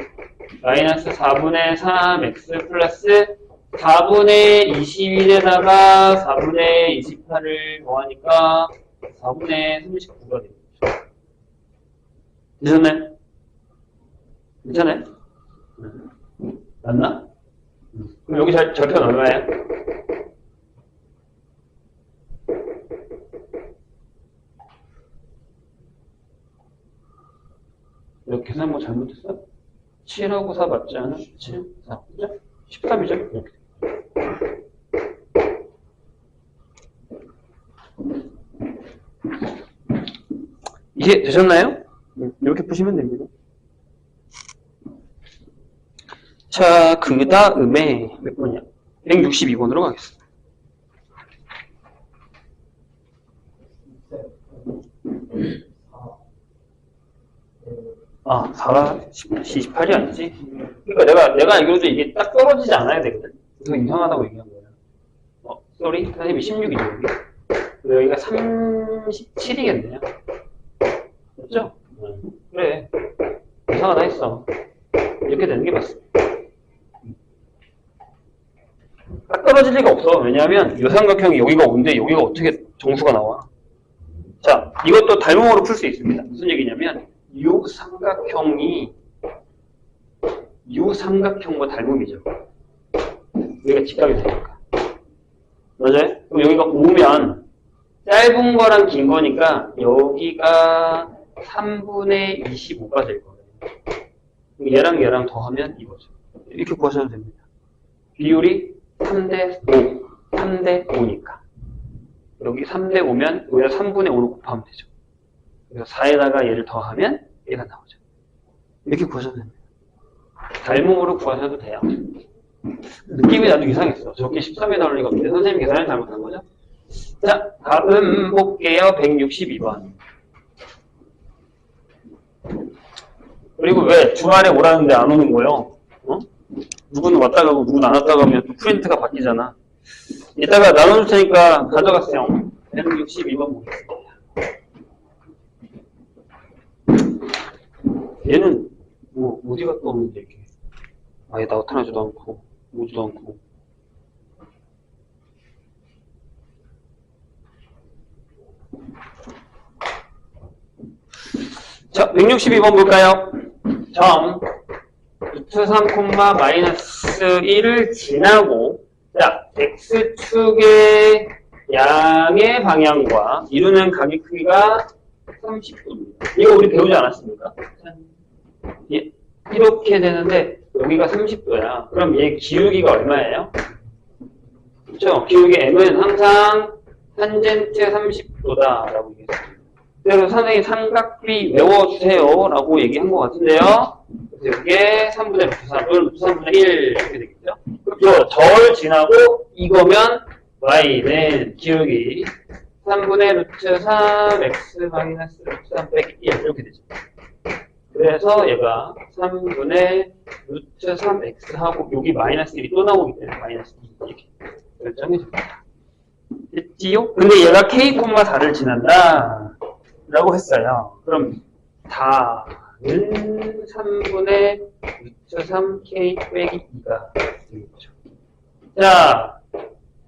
마이너스 4분의 3x 플러스 4분의 21에다가 4분의 28을 더하니까 4분의 39가 되겠죠. 되셨나요? 괜찮아요? 맞나? 그럼 여기 절편 얼마예요? 여기 계산 뭐 잘못했어? 7하고 4 맞지 않아? 7, 4, 그죠? 13이죠? 이렇게. 이해 되셨나요? 이렇게 푸시면 됩니다. 자, 그 다음에 몇 번이야? 162번으로 가겠습니다. 아, 4가 28이 아니지? 그러니까 내가 알기로도 이게 딱 떨어지지 않아야 되거든? 그래서 이상하다고 얘기한 거야. 쏘리? 선생님이 16이죠, 여기? 여기가 37이겠네요. 맞죠? 그래. 이상하다 했어. 이렇게 되는 게 맞습니다. 딱 떨어질 리가 없어. 왜냐하면 이 삼각형이 여기가 5인데 여기가 어떻게 정수가 나와? 자, 이것도 닮음으로 풀 수 있습니다. 무슨 얘기냐면 이 삼각형과 닮음이죠. 여기가 직각이 되니까. 맞아요? 그럼 여기가 5면 짧은 거랑 긴 거니까 여기가 3분의 25가 될 거예요. 얘랑 더하면 이거죠. 이렇게 구하셔도 됩니다. 비율이 3대 5, 3대 5니까. 여기 3대 5면 여기다 3분의 5로 곱하면 되죠. 그래서 4에다가 얘를 더하면 얘가 나오죠. 이렇게 구하셔도 됩니다. 닮음으로 구하셔도 돼요. 느낌이 나도 이상했어. 저렇게 13에 나올 리가 없는데 선생님이 계산을 잘못한 거죠? 자, 다음 볼게요. 162번. 그리고 왜 주말에 오라는데 안 오는 거예요? 누구는 왔다 가고 누구는 안 왔다 가면 또 프린트가 바뀌잖아. 이따가 나눠줄 테니까 가져갔어요. 162번 보겠습니다. 얘는 뭐 어디 갔다 오는데 이렇게 아예 나타나지도 않고 오지도 않고. 자, 162번 볼까요? 점 루트 3, 마이너스 1을 지나고 자, x축의 양의 방향과 이루는 각의 크기가 30도입니다. 이거 우리 배우지 않았습니까? 예, 이렇게 되는데 여기가 30도야. 그럼 얘 기울기가 얼마예요? 그렇죠? 기울기 m은 항상 탄젠트 30도다 라고 얘기했습니다. 그래서 선생님 삼각비 외워주세요 라고 얘기한 것 같은데요. 그래서 이게 3분의 루트 3 또는 루트 3분의 1 이렇게 되겠죠. 그럼 절 지나고 이거면 y는 기울기 3분의 루트 3 x 마이너스 루트 3 빼기 1 이렇게 되죠. 그래서 얘가 3분의 루트 3x 하고 여기 마이너스 1이 또 나오기 때문에 마이너스 2 이렇게 결정해 줍니다. 됐지요? 근데 얘가 k, 4를 지난다 라고 했어요. 그럼 다는 3분의 루트 3k 빼기 2가 되겠죠. 자,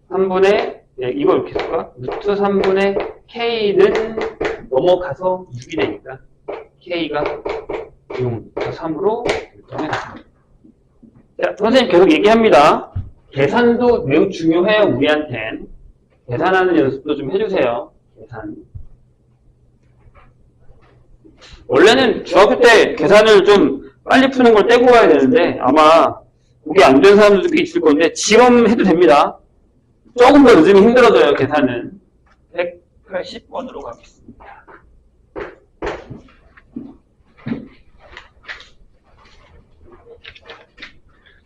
3분의 이걸 이렇게 쓸까? 루트 3분의 k는 넘어가서 6이 되니까 k가 6, 3으로 결정해 놨습니다. 자, 선생님 계속 얘기합니다. 계산도 매우 중요해요, 우리한텐. 계산하는 연습도 좀 해주세요. 계산. 원래는 중학교 때 계산을 좀 빨리 푸는 걸 떼고 가야 되는데 아마 그게 안 된 사람들도 꽤 있을 건데 지금 해도 됩니다. 조금 더 늦으면 힘들어져요, 계산은. 180번으로 가겠습니다.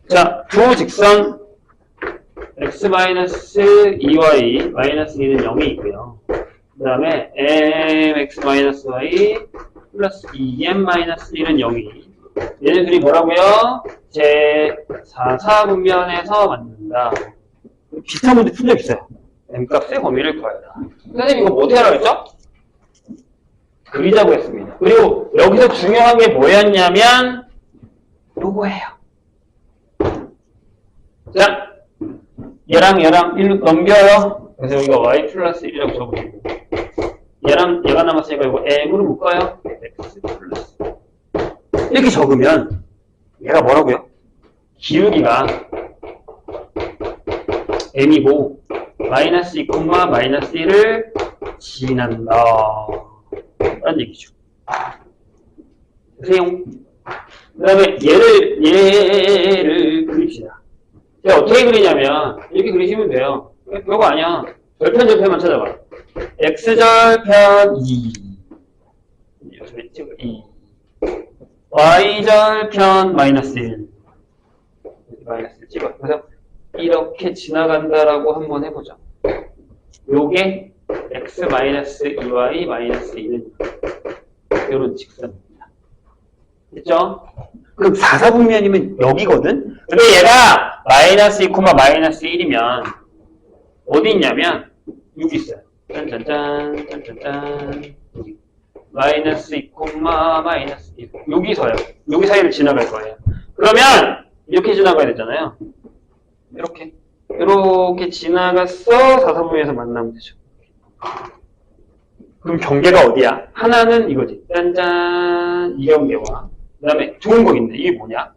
자, 두 직선 x-2y 마이너스 2는 0이 있고요. 그 다음에 mx-y 플러스 2m-1은 0이. 얘네 둘이 뭐라고요? 제 4사분면에서 만든다. 비슷한 문제 푼 적 있어요. m값의 범위를 구하라. 선생님 이거 뭐 어떻게 하라고 했죠? 그리자고 했습니다. 그리고 여기서 중요한 게 뭐였냐면 요거예요. 자, 얘랑 1로 넘겨요. 그래서 여기가 y 플러스 1이라고 적어주고 얘랑 얘가 남았으니까 이거 m으로 묶어요. x 플러스 이렇게 적으면 얘가 뭐라고요? 기울기가 m이고 마이너스 2, 마이너스 1을 지난다 라는 얘기죠. 보세요. 그 다음에 얘를 그립시다. 제가 어떻게 그리냐면 이렇게 그리시면 돼요. 별거 아니야. 절편 절편만 찾아봐. x절편 2 y절편 마이너스 1 마이너스 1 찍어. 그래서 이렇게 지나간다라고 한번 해보자. 요게 x-2y 마이너스 2는 이런 직선입니다. 됐죠? 그럼 4사분면이면 여기거든? 근데 얘가 마이너스 2, 마이너스 1이면 어디 있냐면 여기 있어요. 짠짠짠 짠짠짠 여기 마이너스 2, 마이너스 1 여기서요. 여기 사이를 지나갈 거예요. 그러면 이렇게 지나가야 되잖아요. 이렇게 지나갔어 4사분면에서 만나면 되죠. 그럼 경계가 어디야? 하나는 이거지. 짠짠 이 경계와 그 다음에 좋은 거 있네. 이게 뭐냐?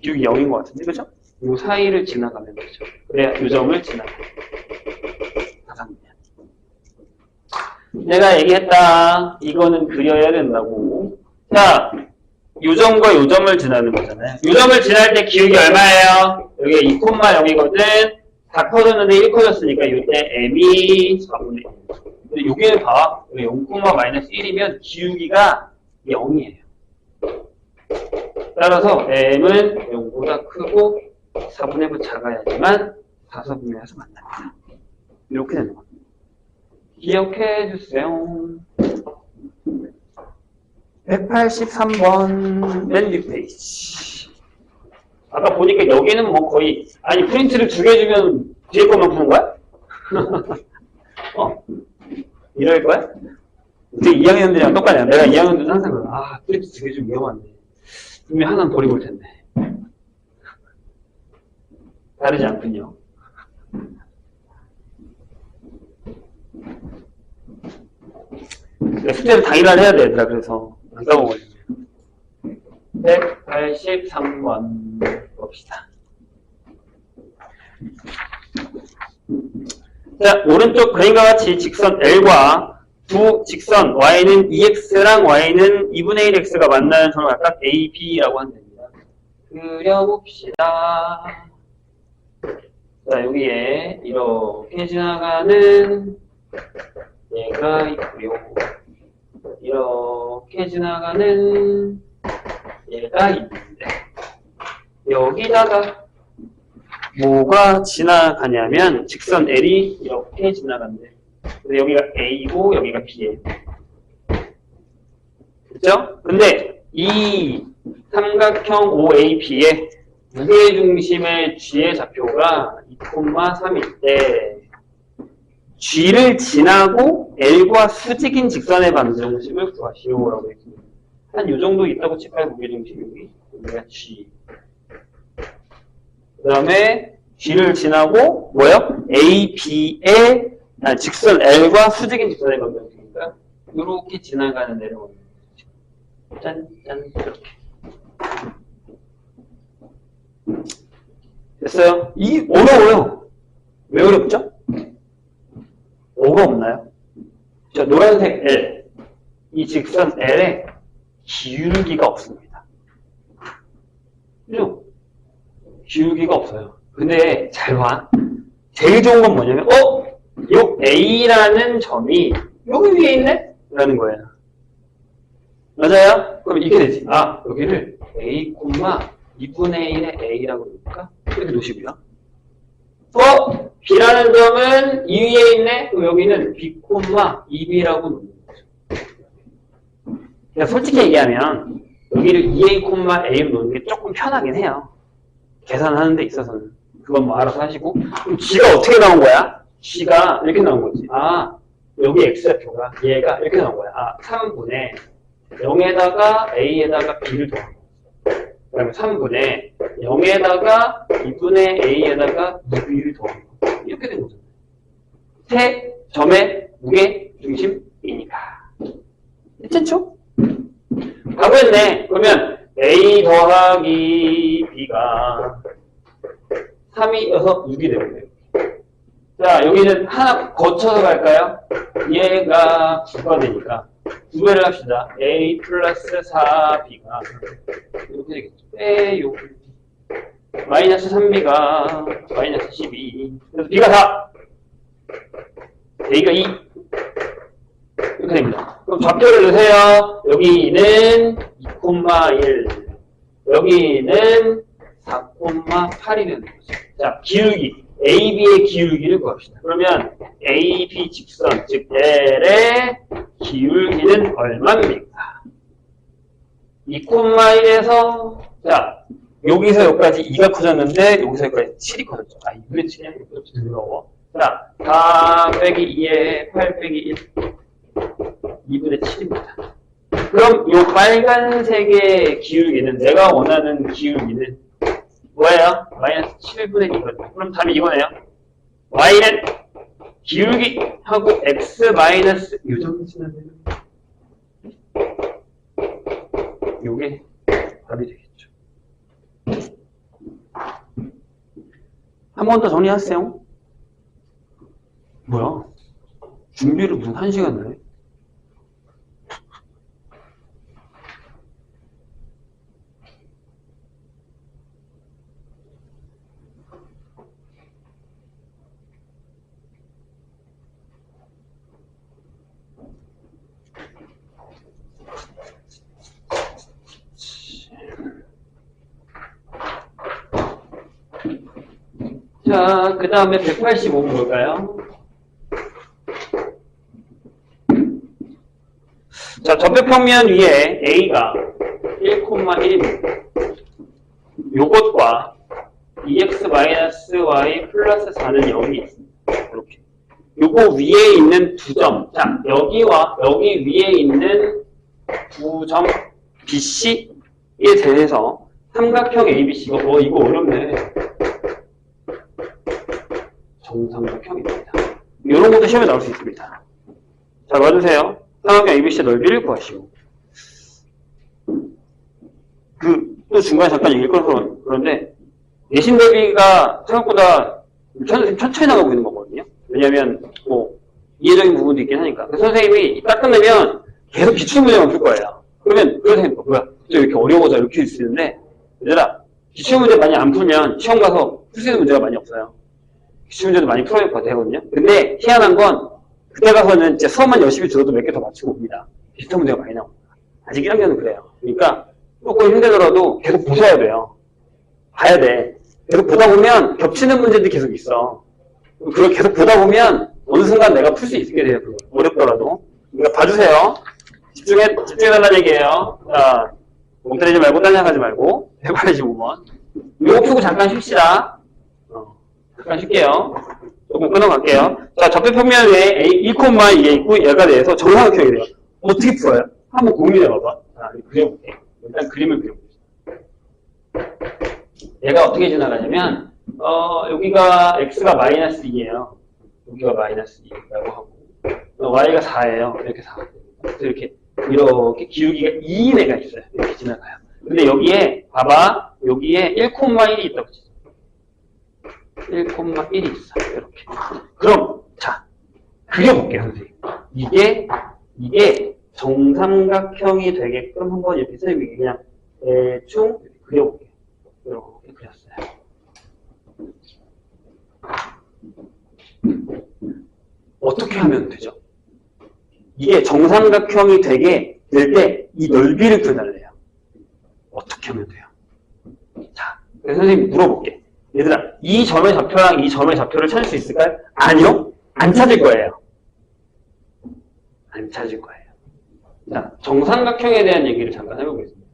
기울기 0인 것 같은데, 그죠? 이 사이를 지나가면 되죠. 그래야 이 점을 지나가. 내가 얘기했다. 이거는 그려야 된다고. 자, 이 점과 이 점을 지나는 거잖아요. 이 점을 지날 때 기울기 얼마예요? 여기가 2, 0이거든. 다 커졌는데 1 커졌으니까 이때 m이 4분의 1. 근데 여기는 봐. 0, 마이너스 1이면 기울기가 0이에요. 따라서 m은 0보다 크고 4분의 1 작아야지만 4사분면에서 만납니다. 이렇게 되는 겁니다. 기억해 주세요. 183번 맨 뒷페이지. 아까 보니까 여기는 뭐 거의 아니 프린트를 2개 주면 뒤에 것만 푸는 거야? 이럴 거야? 우리 2학년들이랑 똑같냐? 내가 2학년들은 항상 그래. 프린트 2개 좀 위험한데. 분명 하나는 버리고 올 텐데. 다르지 않군요. 숙제를 당일날 해야 돼, 얘들아. 그래서 안 까먹어요. 183번 봅시다. 자, 오른쪽 그림과 같이 직선 L과 두 직선 Y는 2X랑 Y는 2분의 1X가 만나는 점을 각각 A, B라고 하면 됩니다. 그려봅시다. 자, 여기에 이렇게 지나가는 얘가 있고요. 이렇게 지나가는 얘가 있는데 여기다가 뭐가 지나가냐면 직선 L이 이렇게 지나간대. 근데 여기가 A고 여기가 B예요. 그렇죠? 근데 이 삼각형 OAB의 무게중심의 G의 좌표가 2,3일 때 G를 지나고 L과 수직인 직선의 방정식을 구하시오라고 했습니다. 한 요 정도 있다고 칠까요? 무게중심이 여기가 G. 그 다음에 G를 지나고 뭐요? A, B의 직선 L과 수직인 직선의 방정식이니까 이렇게 지나가는 내려오는 거죠. 짠, 짠, 이렇게. 됐어요? 이 어려워요. 왜 어렵죠? 뭐가 없나요? 자, 노란색 L. 이 직선 L에 기울기가 없습니다. 그죠? 기울기가 없어요. 근데 잘 봐. 제일 좋은 건 뭐냐면, 요 A라는 점이 여기 위에 있네? 라는 거예요. 맞아요? 그럼 이렇게 되지. 아, 여기를 A, 2분의 1의 A라고 그럴까? 이렇게 놓으시고요. B라는 점은 이 위에 있네? 그럼 여기는 B, 2B라고 놓는 거죠. 그러니까 솔직히 얘기하면 여기를 2A, A로 놓는 게 조금 편하긴 해요. 계산하는 데 있어서는. 그건 뭐 알아서 하시고. 그럼 G가 어떻게 나온 거야? G가 이렇게 나온 거지. 아, 여기 X좌표가 얘가 이렇게 나온 거야. 아, 3분의 0에다가 A에다가 B를 더한 거. 그 다음에 3분의 0에다가 2분의 A에다가 2B를 더한 거. 이렇게 된 거잖아요. 세 점의 무게 중심이니까. 괜찮죠? 답했네. 그러면 A 더하기 B가 3이어서 6이 되겠네요. 자, 여기는 하나 거쳐서 갈까요? 얘가 9가 되니까 2배를 합시다. A 플러스 4B가 이렇게 되겠죠. 빼요. 마이너스 3B가 마이너스 12. 그래서 B가 4. A가 2. 이렇게 됩니다. 그럼 좌표를 넣으세요. 여기는 2,1. 여기는 4,8이 되는 거죠. 자, 기울기. AB의 기울기를 구합시다. 그러면 AB 직선, 즉 L의 기울기는 얼마입니까? 2,1에서 자, 여기서 여기까지 2가 커졌는데 여기서 여기까지 7이 커졌죠. 아, 2분의 7이 이렇게 더러워. 자, 4 빼기 2에 8 빼기 1. 2분의 7입니다. 그럼 이 빨간색의 기울기는 내가 원하는 기울기는 뭐예요? 마이너스 7분의 2거든요. 그럼 답이 이거네요. y는 기울기하고 x 마이너스 요 정도 치면 요게 답이 되겠죠. 한 번 더 정리하세요. 뭐야? 준비를 무슨 1시간 내? 자, 그 다음에 185번 볼까요? 자, 접벽평면 위에 A가 1,1입니다. 요것과 2x-y 플러스 4는 0이 있습니다. 이렇게. 요거 위에 있는 두 점. 자, 여기와 여기 위에 있는 두 점 BC에 대해서 삼각형 ABC가, 이거 어렵네. 정삼각형입니다. 이런 것도 시험에 나올 수 있습니다. 자, 봐주세요. 삼각형 ABC의 넓이를 구하시고. 또 중간에 잠깐 얘기를 꺼서 그런데, 내신 넓이가 생각보다 천천히 나가고 있는 거거든요. 왜냐면, 이해적인 부분도 있긴 하니까. 선생님이 딱 끝내면 계속 기출문제만 풀 거예요. 그러면, 그런 생각, 뭐야, 또 이렇게 어려워져, 이렇게 있을 수 있는데, 얘들아, 기출문제 많이 안 풀면 시험 가서 풀 수 있는 문제가 많이 없어요. 기출문제도 많이 풀어야 될 것 같거든요. 근데 희한한 건 그때 가서는 진짜 수업만 열심히 들어도 몇 개 더 맞추고 옵니다. 비슷한 문제가 많이 나옵니다. 아직 1학년은 그래요. 그러니까 조금 힘들더라도 계속 보셔야 돼요. 봐야 돼. 계속 보다 보면 겹치는 문제들이 계속 있어. 그걸 계속 보다 보면 어느 순간 내가 풀 수 있게 돼요. 그거. 어렵더라도. 그러니까 봐주세요. 집중해달라는 얘기예요. 자, 멍 때리지 말고 딴 생각하지 말고 185번. 이거 펴고 잠깐 쉽시다. 잠깐 쉴게요. 조금 끊어갈게요. 자, 접대 평면에 1,2에 있고 얘가 돼서 정사각형이 돼요. 어떻게 풀어요? 한번 고민해봐봐. 자, 그려볼게. 일단 그림을 그려봅시다. 얘가 어떻게 지나가냐면 여기가 x가 마이너스 2예요. 여기가 마이너스 2라고 하고 y가 4예요. 이렇게 4. 그래서 이렇게 기울기가 2인 애가 있어요. 이렇게 지나가요. 근데 여기에 봐봐. 여기에 1,1이 있다고 치죠. 1,1이 있어. 이렇게. 그럼 자 그려볼게요, 선생님. 이게 정삼각형이 되게끔 한번 이렇게 선생님이 그냥 대충 그려볼게요. 이렇게 그렸어요. 어떻게 하면 되죠? 이게 정삼각형이 되게 될 때 이 넓이를 구해달래요. 어떻게 하면 돼요? 자, 그래서 선생님 물어볼게. 얘들아, 이 점의 좌표랑 이 점의 좌표를 찾을 수 있을까요? 아니요? 안 찾을 거예요. 안 찾을 거예요. 자, 정삼각형에 대한 얘기를 잠깐 해보겠습니다.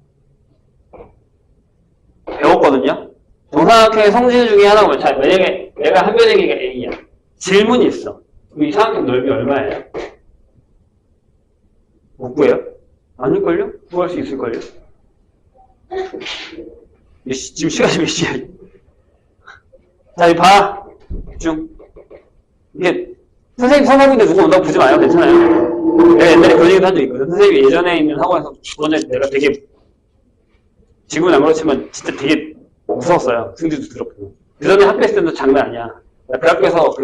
배웠거든요? 정삼각형의 성질 중에 하나가 자, 만약에 내가 한 변의 길이가 A야. 질문이 있어. 이 삼각형 넓이 얼마예요? 못 구해요? 아닐걸요? 구할 수 있을걸요? 지금 시간이 몇 시야? 자, 이거 봐. 집중. 이게, 선생님 성함인데 누구 온다고 보지 마요. 괜찮아요. 내가 옛날에 그런 얘기도 한 적 있거든. 선생님이 예전에 있는 학원에서 저번에 내가 되게, 지금은 안 그렇지만 진짜 되게 무서웠어요. 승질도 들었고. 그 전에 학교 있을 때도 장난 아니야. 나 그 학교에서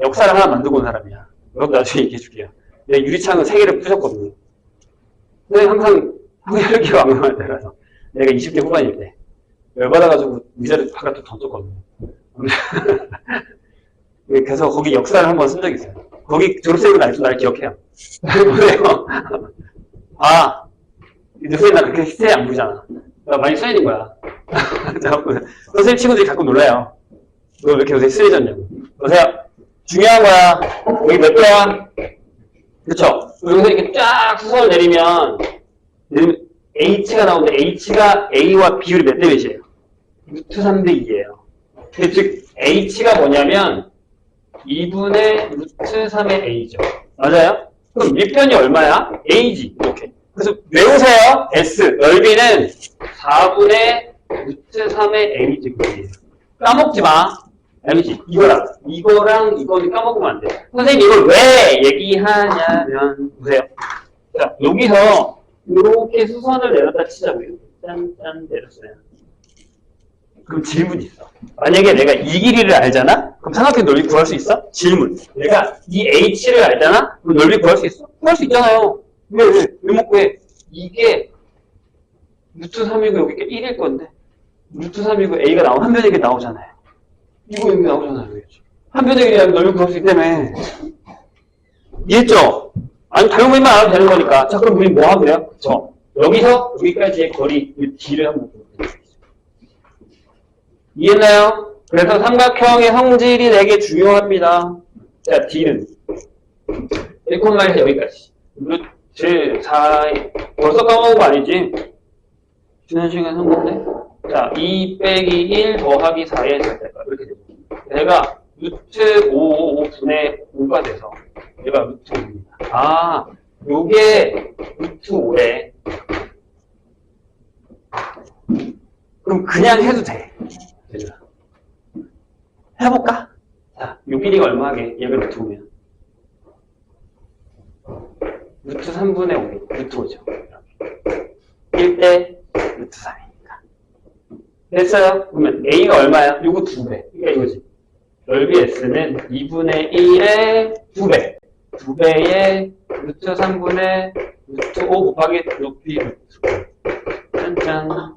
역사를 하나 만들고 온 사람이야. 이것도 나중에 얘기해 줄게요. 내가 유리창을 3개를 부셨거든요. 근데 항상 혈기가 왕성할 때라서. 내가 20대 후반일 때. 열받아가지고 의자를 바깥으로 던졌거든요. 그래서 거기 역사를 한번 쓴 적이 있어요. 거기 졸업생도 날 기억해요. 보세요. 아, 선생님 나 그렇게 히스테리 안 부리잖아. 나 많이 써있는 거야. 선생님 친구들이 가끔 놀라요. 너 왜 이렇게 요새 쓰레졌냐고. 보세요. 중요한 거야. 여기 몇 개야? 그쵸? 여기서 이렇게 쫙 수선을 내리면 H가 나오는데 H가 A와 비율이 몇 대 몇이에요? 루트 3대 2예요. 즉 H가 뭐냐면 2분의 루트 3의 A죠. 맞아요? 그럼 밑변이 얼마야? A지. 이렇게. 그래서 외우세요. S. 넓이는 4분의 루트 3의 A제곱이에요. 까먹지 마. 알겠지? 이거랑 이거는 까먹으면 안 돼. 선생님 이걸 왜 얘기하냐면 보세요. 자, 여기서 이렇게 수선을 내렸다 치자고요. 짠짠 내렸어요. 그럼 질문이 있어. 만약에 내가 이 길이를 알잖아? 그럼 삼각형 넓이 구할 수 있어? 질문. 내가 이 H를 알잖아? 그럼 넓이 구할 수 있어? 구할 수 있잖아요. 왜 못 구해? 이게 루트 3이고 여기 1일 건데 루트 3이고 A가 나오면 한 변의 길이 나오잖아요. 이거 여기 나오잖아요. 한 변의 길이 넓이 구할 수 있기 때문에. 이해했죠? 아니 다용물만 알아도 되는 거니까. 자, 그럼 우리 뭐 하면 돼요? 그쵸? 여기서 여기까지의 거리 이 D를 한번 볼게요. 이해했나요? 그래서 삼각형의 성질이 되게 중요합니다. 자, D는 1,1에서 여기까지. 루트 4, 벌써 까먹은 거 아니지? 지난 시간에 한 건데. 자, 2 빼기 1 더하기 4의 절대값. 이렇게 되고. 얘가 루트 5분의 5가 돼서 얘가 루트 5입니다. 아, 요게 루트 5래. 그럼 그냥 해도 돼. 해볼까? 자, 요 길이가 얼마 하게? 얘가 루트 5면. 루트 3분의 5, 루트 5죠. 1대 루트 3이니까. 됐어요? 그러면 A가 얼마야? 요거 2배. 그러니까 이거지. 넓이 S는 2분의 1의 2배. 2배의 루트 3분의 루트 5 곱하기 높이 루트 5. 짠짠.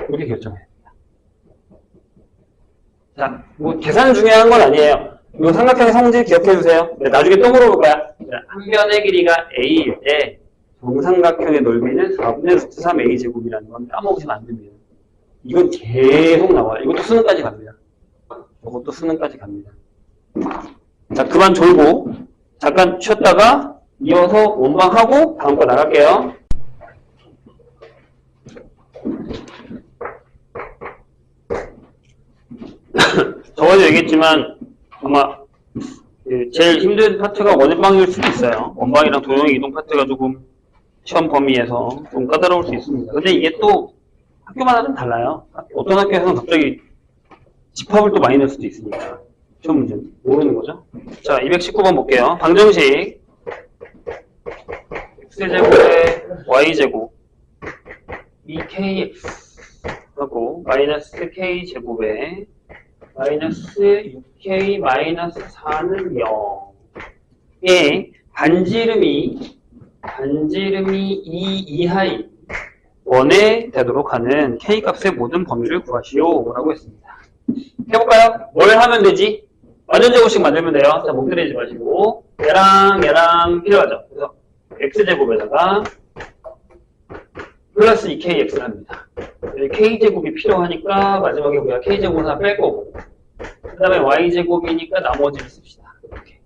이렇게 결정해야 됩니다. 자, 뭐 계산 중요한 건 아니에요. 이 삼각형의 성질 기억해주세요. 네, 나중에 또 물어볼 거야. 한 변의 길이가 A일 때 정삼각형의 넓이는 4분의 루트 3A 제곱이라는 건 까먹으시면 안 됩니다. 이건 계속 나와요. 이것도 수능까지 갑니다. 이것도 수능까지 갑니다. 자, 그만 졸고 잠깐 쉬었다가 이어서 원방하고 다음 거 나갈게요. 전에도 얘기했지만 아마 제일 힘든 파트가 원방일 수도 있어요. 원방이랑 도형의 이동 파트가 조금 시험 범위에서 좀 까다로울 수 있습니다. 근데 이게 또 학교마다 좀 달라요. 어떤 학교에서는 갑자기 집합을 또 많이 낼 수도 있으니까 시험 문제는 모르는 거죠. 자, 219번 볼게요. 방정식 x제곱에 y제곱 2kx 하고 마이너스 k제곱에 마이너스 6k 마이너스 4는 0에 반지름이 2 이하인 원에 되도록 하는 k 값의 모든 범위를 구하시오 라고 했습니다. 해볼까요? 뭘 하면 되지? 완전 제곱식 만들면 돼요. 자, 목 때리지 마시고 얘랑 필요하죠. 그래서 x제곱에다가 플러스 2kx를 합니다. k제곱이 필요하니까 마지막에 우리가 k제곱을 하나 뺄 거고 그 다음에 y제곱이니까 나머지를 씁시다. 이렇게.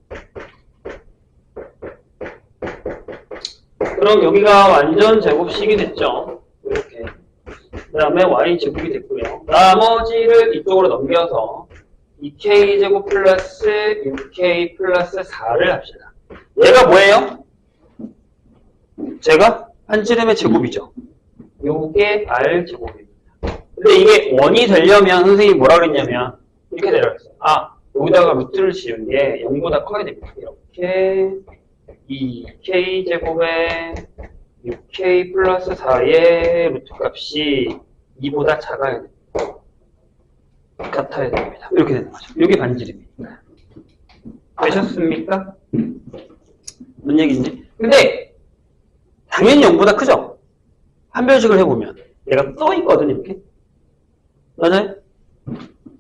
그럼 여기가 완전 제곱식이 됐죠. 이렇게. 그 다음에 y제곱이 됐고요. 나머지를 이쪽으로 넘겨서 2k제곱 플러스 6k 플러스 4를 합시다. 얘가 뭐예요? 제가 한지름의 제곱이죠. 요게 r제곱입니다. 근데 이게 원이 되려면 선생님이 뭐라 그랬냐면 이렇게 내려갔어요. 아, 여기다가 루트를 지은 게 0보다 커야 됩니다. 이렇게 2k제곱에 6k 플러스 4의 루트 값이 2보다 작아야 됩니다. 같아야 됩니다. 이렇게 되는 거죠. 이게 반지름입니다. 되셨습니까? 뭔 얘기인지? 근데 당연히 0보다 크죠? 한별식을 해보면 얘가 떠있거든 이렇게. 맞아요?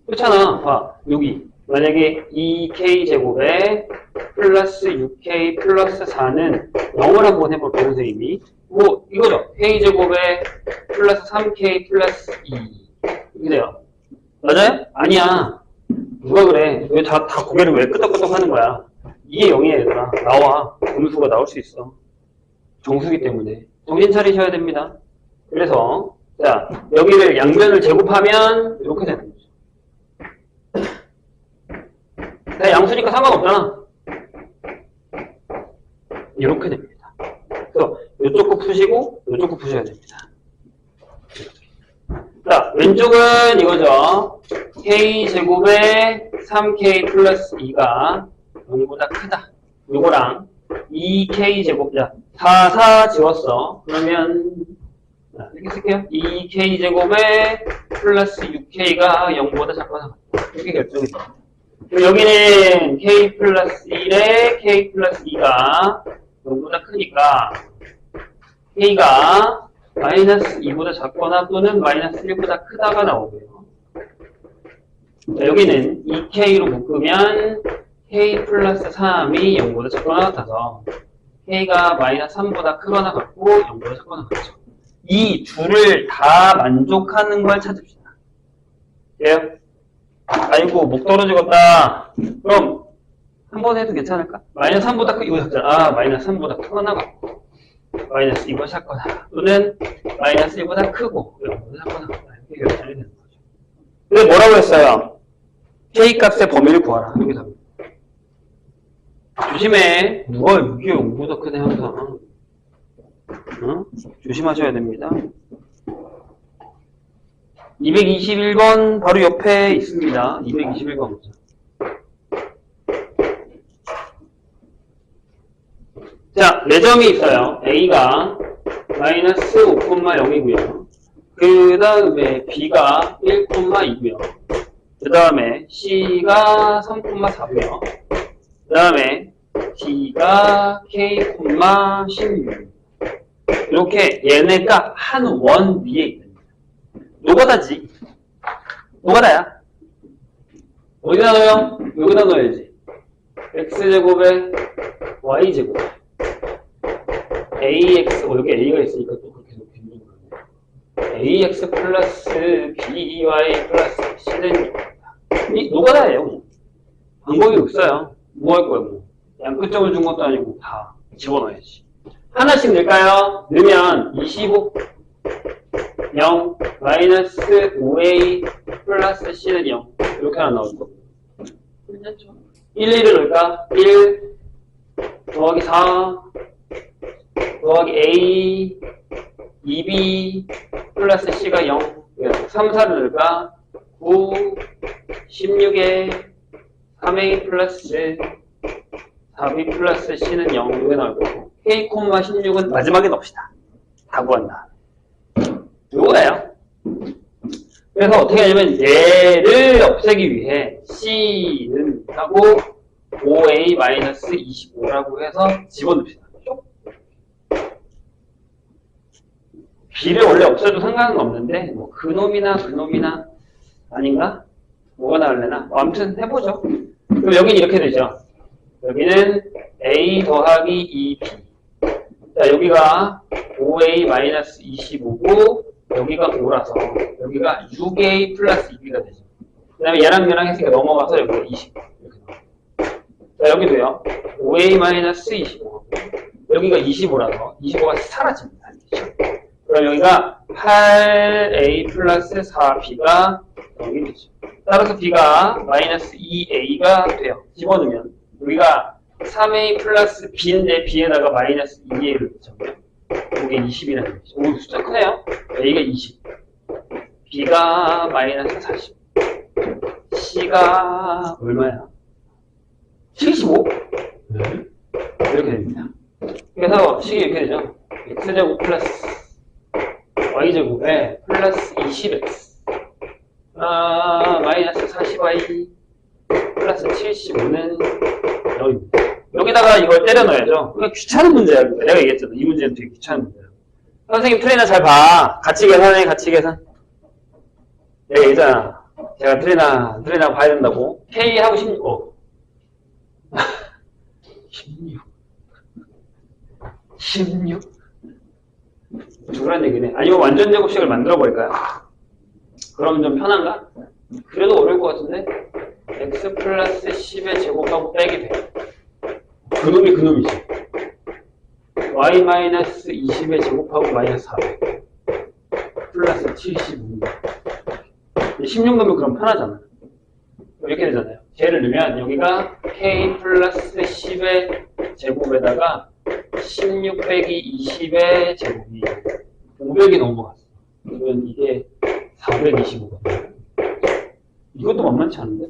그렇잖아. 봐, 여기 만약에 2k제곱에 플러스 6k 플러스 4는 0을 한번 해볼게요 선생님이. 뭐 이거죠. k제곱에 플러스 3k 플러스 2 이렇게 돼요. 맞아요? 아니야. 누가 그래? 왜 다 고개를 왜 끄덕끄덕 하는 거야? 이게 0이야 얘들아. 나와. 음수가 나올 수 있어. 정수기 때문에. 정신 차리셔야 됩니다. 그래서 자, 여기를 양변을 제곱하면 이렇게 되는 거죠. 자, 양수니까 상관없잖아. 이렇게 됩니다. 그래서 이쪽 거 푸시고 이쪽 거 푸셔야 됩니다. 자, 왼쪽은 이거죠. k제곱에 3k 플러스 2가 0보다 크다. 요거랑 2k제곱, 자, 4 지웠어. 그러면 이렇게 쓸게요. 2k제곱에 플러스 6k가 0보다 작거나 같다. 이렇게 결정이 됩니다. 여기는 k 플러스 1에 k 플러스 2가 0보다 크니까 k가 마이너스 2보다 작거나 또는 마이너스 1보다 크다가 나오고요. 자, 여기는 2k로 묶으면 k 플러스 3이 0보다 작거나 같아서 k가 마이너스 3보다 크거나 같고 0보다 작거나 같죠. 이 둘을 다 만족하는 걸 찾읍시다. 예? 아이고 목 떨어지겠다. 그럼 한 번 해도 괜찮을까? 마이너스 3보다 크고 이거 작잖아. 아, 마이너스 3보다 크거나 같고 마이너스 2보다 작거나 또는 마이너스 1보다 크고 0보다 작거나 같다. 이렇게 결정이 되는 거죠. 근데 뭐라고 했어요? k 값의 범위를 구하라. 여기서 합니다. 조심해. 누가 이게 0보다 크네 항상. 어? 조심하셔야 됩니다. 221번 바로 옆에 있습니다. 221번. 자, 4점이 있어요. A가 마이너스 5,0이고요. 그 다음에 B가 1,2고요. 그 다음에 C가 3,4고요. 그 다음에 D가 K,16. 이렇게 얘네가 한 원 위에 있습니다. 노가다지. 노가다야. 어디다 넣어요? 여기다 넣어야지. x제곱에 y제곱. ax, 여기 a가 있으니까 또 그렇게 놓기는 거네. ax 플러스 by 플러스 c는 이 노가다예요. 방법이 없어요. 뭐 할 거야, 뭐. 양끝점을 준 것도 아니고 다 집어넣어야지. 하나씩 넣을까요? 넣으면 25, 0, 마이너스 5a 플러스 c는 0. 이렇게 하나 나올 거고. 괜찮죠? 1, 2를 넣을까? 1 더하기 4 더하기 A 2B 플러스 C가 0 3, 4를 넣을까? 9 16에 3A 플러스 4B 플러스 C는 0 이게 나올 거고 K, 16은 마지막에 넣읍시다. 다 구한다. 요거예요. 그래서 어떻게 하냐면 얘를 없애기 위해 C는 하고 5A-25라고 해서 집어넣읍시다. B를 원래 없애도 상관은 없는데 뭐 그놈이나 그놈이나 아닌가? 뭐가 나올래나? 아무튼 해보죠. 그럼 여기는 이렇게 되죠. 여기는 A 더하기 2B. 자, 여기가 5A-25고 여기가 5라서 여기가 6A 플러스 2B가 되죠. 그 다음에 얘랑 했으니까 넘어가서 여기가 20. 이렇게 나와요. 자, 여기도요. 5A-25. 여기가 25라서 25가 사라집니다. 그럼 여기가 8A 플러스 4B가 여기 되죠. 따라서 B가 마이너스 2A가 돼요. 집어넣으면 여기가 3A 플러스 B인데 B에다가 마이너스 2A를 붙여요. 이게 20이라는 거죠. 오, 숫자 크네요. A가 20, B가 마이너스 40, C가 얼마야? 75? 네. 이렇게 됩니다. 그래서 식이 이렇게 되죠. X제곱 플러스 Y제곱에 플러스 20X 마이너스 40Y 플러스 75는 여기입니다. 여기다가 이걸 때려 넣어야죠. 그냥 귀찮은 문제야. 내가 얘기했잖아. 이 문제는 되게 귀찮은 문제야. 선생님 트레이너 잘 봐. 같이 계산해, 같이 계산. 내가 얘기했잖아. 제가 트레이너 봐야 된다고. K 하고 16. 16? 죽으란 얘기네. 아니면 완전 제곱식을 만들어 버릴까요? 그럼 좀 편한가? 그래도 어려울 것 같은데? X 플러스 10의 제곱하고 빼기 돼. 그놈이 그놈이지. Y 마이너스 20의 제곱하고 마이너스 400 플러스 75. 16 넣으면 그럼 편하잖아. 이렇게 되잖아요. 쟤를 넣으면 여기가 K 플러스 10의 제곱에다가 16 빼기 20의 제곱이 500이 넘어갔어. 그러면 이게 425거든요. 이것도 만만치 않은데?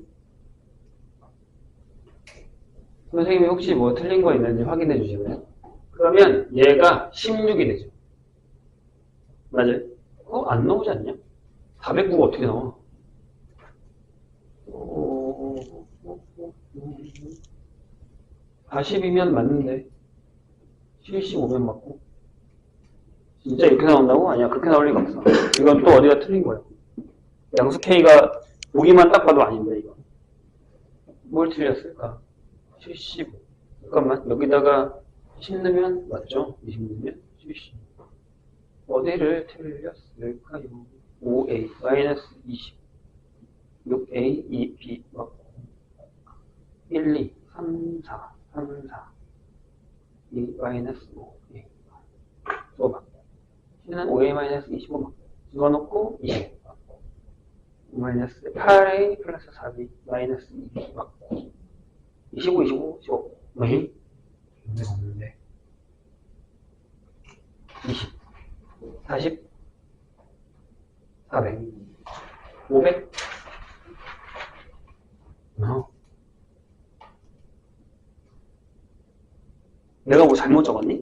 선생님이 혹시 뭐 틀린 거 있는지 확인해 주실래요? 그러면 얘가 16이 되죠. 맞아요? 안 나오지 않냐? 409가 어떻게 나와? 40이면 맞는데 75면 맞고 진짜 이렇게 나온다고? 아니야, 그렇게 나올 리가 없어. 이건 또 어디가 틀린 거야. 양수 K가 보기만 딱 봐도 아닌데 이거 뭘 틀렸을까? 75. 잠깐만, 여기다가 10 넣으면 맞죠? 20 넣으면 70. 어디를 틀렸을까요? 5A 마이너스 20 6A 2B 맞고 1, 2, 3, 4 3, 4 2 마이너스 5A 또 맞고 C는 5A 마이너스 25 맞고 집어넣고 20 맞고 마이너스 8A 플러스 4B 마이너스 2B 맞고 25, 25, 15 뭐지? 문제가 없는데 20 40 400 500 내가 뭐 잘못 적었니?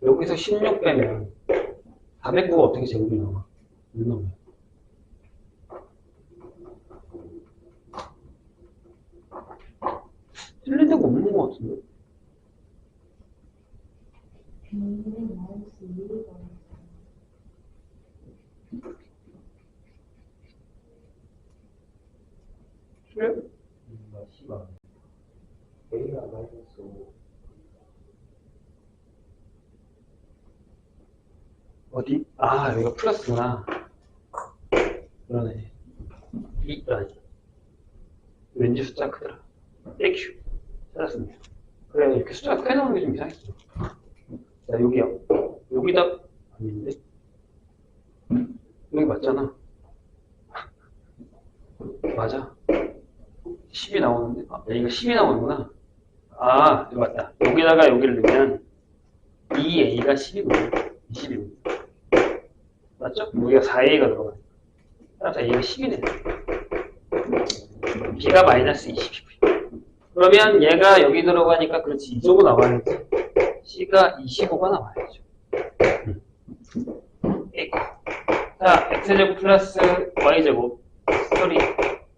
여기서 16 빼면 409가 어떻게 제곱이 나와? 안 나와요. 틀린 데가 없는 것 같은데? 그래? A가 마이너스 5 어디? 아, 여기가 플러스구나. 그러네. 아니. 왠지 숫자 크더라. 땡큐. 찾았습니다. 그래, 이렇게 숫자가 크게 나오는 게 좀 이상했어. 자, 여기요. 여기다, 아닌데? 여기 맞잖아. 맞아. 10이 나오는데? 아, 여기가 10이 나오는구나. 아, 여기 맞다. 여기다가 여기를 넣으면 2a가 10이구나. 20이구나. 맞죠? 여기가 4a가 들어가요. 따라서 a가 10이네. b가 마이너스 20이고요. 그러면 얘가 여기 들어가니까 그렇지. 이쪽으로 나와야지. c가 25가 나와야죠. 에이코. 자, x제곱 플러스 y제곱. 소리.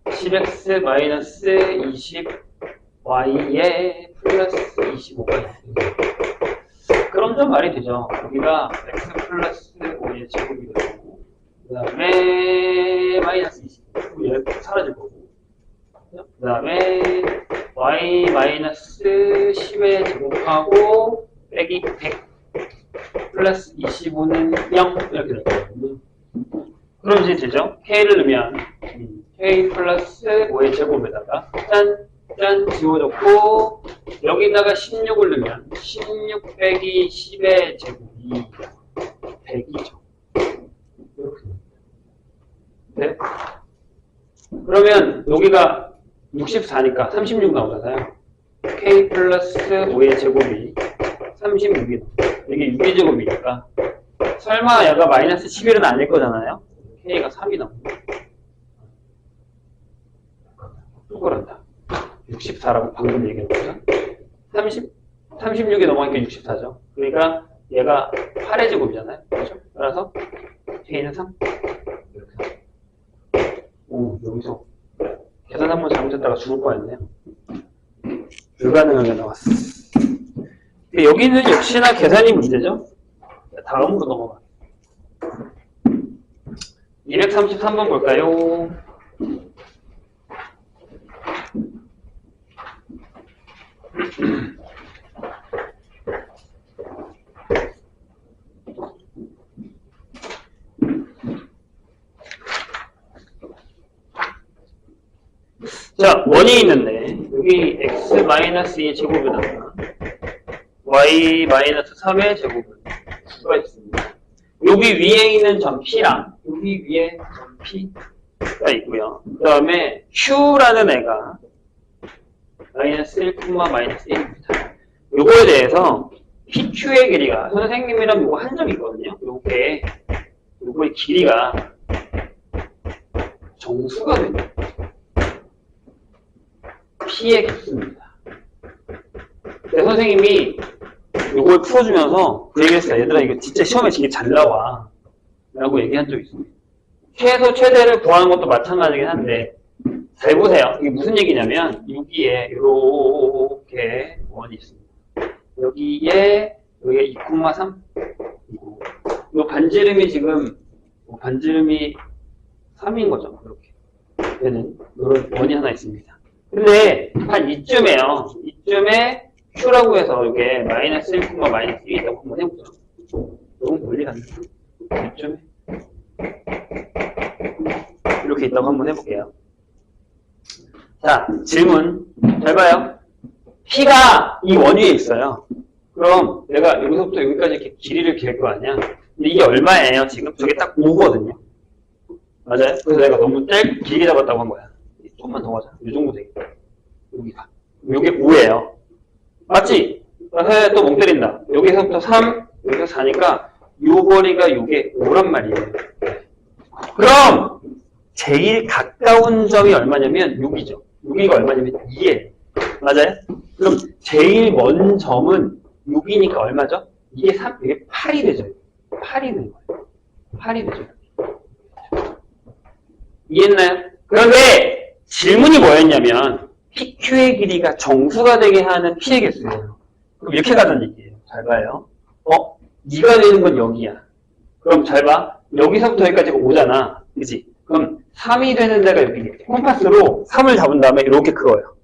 10x 마이너스 20y에 플러스 25가 있어요. 그럼 좀 말이 되죠. 여기가 x 플러스 5의 제곱이 되고, 그 다음에 마이너스 20. 얘 사라질 거고. 그 다음에 y 마이너스 10의 제곱하고 빼기 100 플러스 25는 0 이렇게 될 거거든요. 그럼 이제 되죠? k를 넣으면 k 플러스 5의 제곱에다가 짠 지워졌고, 여기다가 16을 넣으면 16 빼기 10의 제곱이 100이죠. 이렇게. 네? 그러면 여기가 64니까 36 나오잖아요. k 플러스 5의 제곱이 36이 나와요. 이게 6의 제곱이니까 설마 얘가 마이너스 11은 아닐 거잖아요. k가 3이 나옵니다. 똑같다. 64라고 방금 얘기했죠. 36이 넘어가니까 64죠. 그러니까 얘가 8의 제곱이잖아요. 그렇죠? 따라서 k는 3. 이렇게. 오, 여기서 계산 한번 잘못했다가 죽을 뻔했네요. 불가능하게 나왔어. 여기는 역시나 계산이 문제죠. 다음으로 넘어가. 233번 볼까요? 자, 원이 있는데 여기 x-2의 제곱에다가 y-3의 제곱을 수가 있습니다. 여기 위에 있는 점 P랑 여기 위에 점 P가 있고요. 그 다음에 Q라는 애가 마이너스 1, 마이너스 1입니다. 요거에 대해서 PQ의 길이가 선생님이랑 요거 한 점 있거든요. 요거의 길이가 정수가 됩니다. P의 개수입니다. 선생님이 요걸 풀어주면서 그 얘기했어요. 얘들아, 이거 진짜 시험에 되게 잘 나와. 라고 얘기한 적이 있습니다. 최소, 최대를 구하는 것도 마찬가지긴 한데, 잘 보세요. 이게 무슨 얘기냐면, 여기에 이렇게 원이 있습니다. 여기에 2,3. 이 반지름이 지금, 반지름이 3인 거죠. 이렇게. 얘는, 이런 원이 하나 있습니다. 근데, 한 이쯤에요. 이쯤에, Q라고 해서 이게 마이너스 1, 마이너스 1이 있다고 한번 해보죠. 너무 멀리 갔네. 이쯤에. 이렇게 있다고 한번 해볼게요. 자, 질문. 잘 봐요. P가 이 원 위에 있어요. 그럼 내가 여기서부터 여기까지 이렇게 길이를 갤 거 아니야? 근데 이게 얼마예요? 지금 저게 딱 5거든요. 맞아요? 그래서 내가 너무 길게 잡았다고 한 거야. 조금만 더 가자. 이 정도 되겠다. 여기가. 요게 5예요. 맞지? 그래서 또 멍 때린다. 여기서부터 3, 여기서 4니까 요 거리가 요게 5란 말이에요. 그럼 제일 가까운 점이 얼마냐면 여기죠. 여기가 얼마냐면 2예요. 맞아요? 그럼 제일 먼 점은 여기니까 얼마죠? 이게 3, 이게 8이 되죠. 8이 되는 거예요. 8이 되죠. 이해했나요? 그런데 질문이 뭐였냐면 PQ의 길이가 정수가 되게 하는 P의 개수예요. 그럼 이렇게 가자는 얘기예요. 잘 봐요. 2가 되는 건 여기야. 그럼 잘 봐. 여기서부터 여기까지가 5잖아. 그치? 그럼 3이 되는 데가 여기겠지. 콤파스로 3을 잡은 다음에 이렇게 그어요.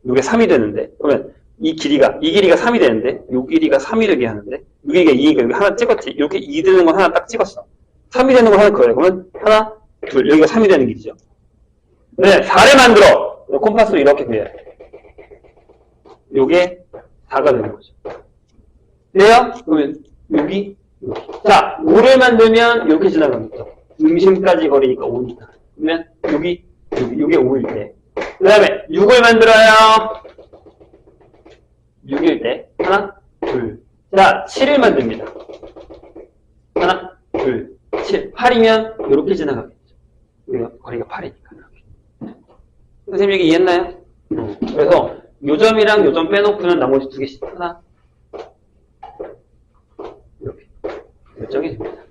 이게 3이 되는데. 그러면 이 길이가 3이 되는데, 이 길이가 3이 되게 하는데, 여기가 2가 여기 하나 찍었지. 이렇게 2 되는 건 하나 딱 찍었어. 3이 되는 건 하나 그어요. 그러면 하나, 둘, 여기가 3이 되는 길이죠. 네, 4를 만들어. 콤파스로 이렇게 그려요. 요게 4가 되는 거죠. 돼요? 그러면 여기. 자, 5를 만들면 이렇게 지나갑니다. 중심까지 거리니까 5니까. 그러면 여기, 요게 5일 때. 그 다음에 6을 만들어요. 6일 때. 하나, 둘. 자, 7을 만듭니다. 하나, 둘, 7. 8이면 이렇게 지나가겠죠. 우리가 거리가 8이니까. 선생님 얘기 이해했나요? 그래서 요점이랑 요점 빼놓고는 나머지 두 개씩 하나, 이렇게 결정이 됩니다.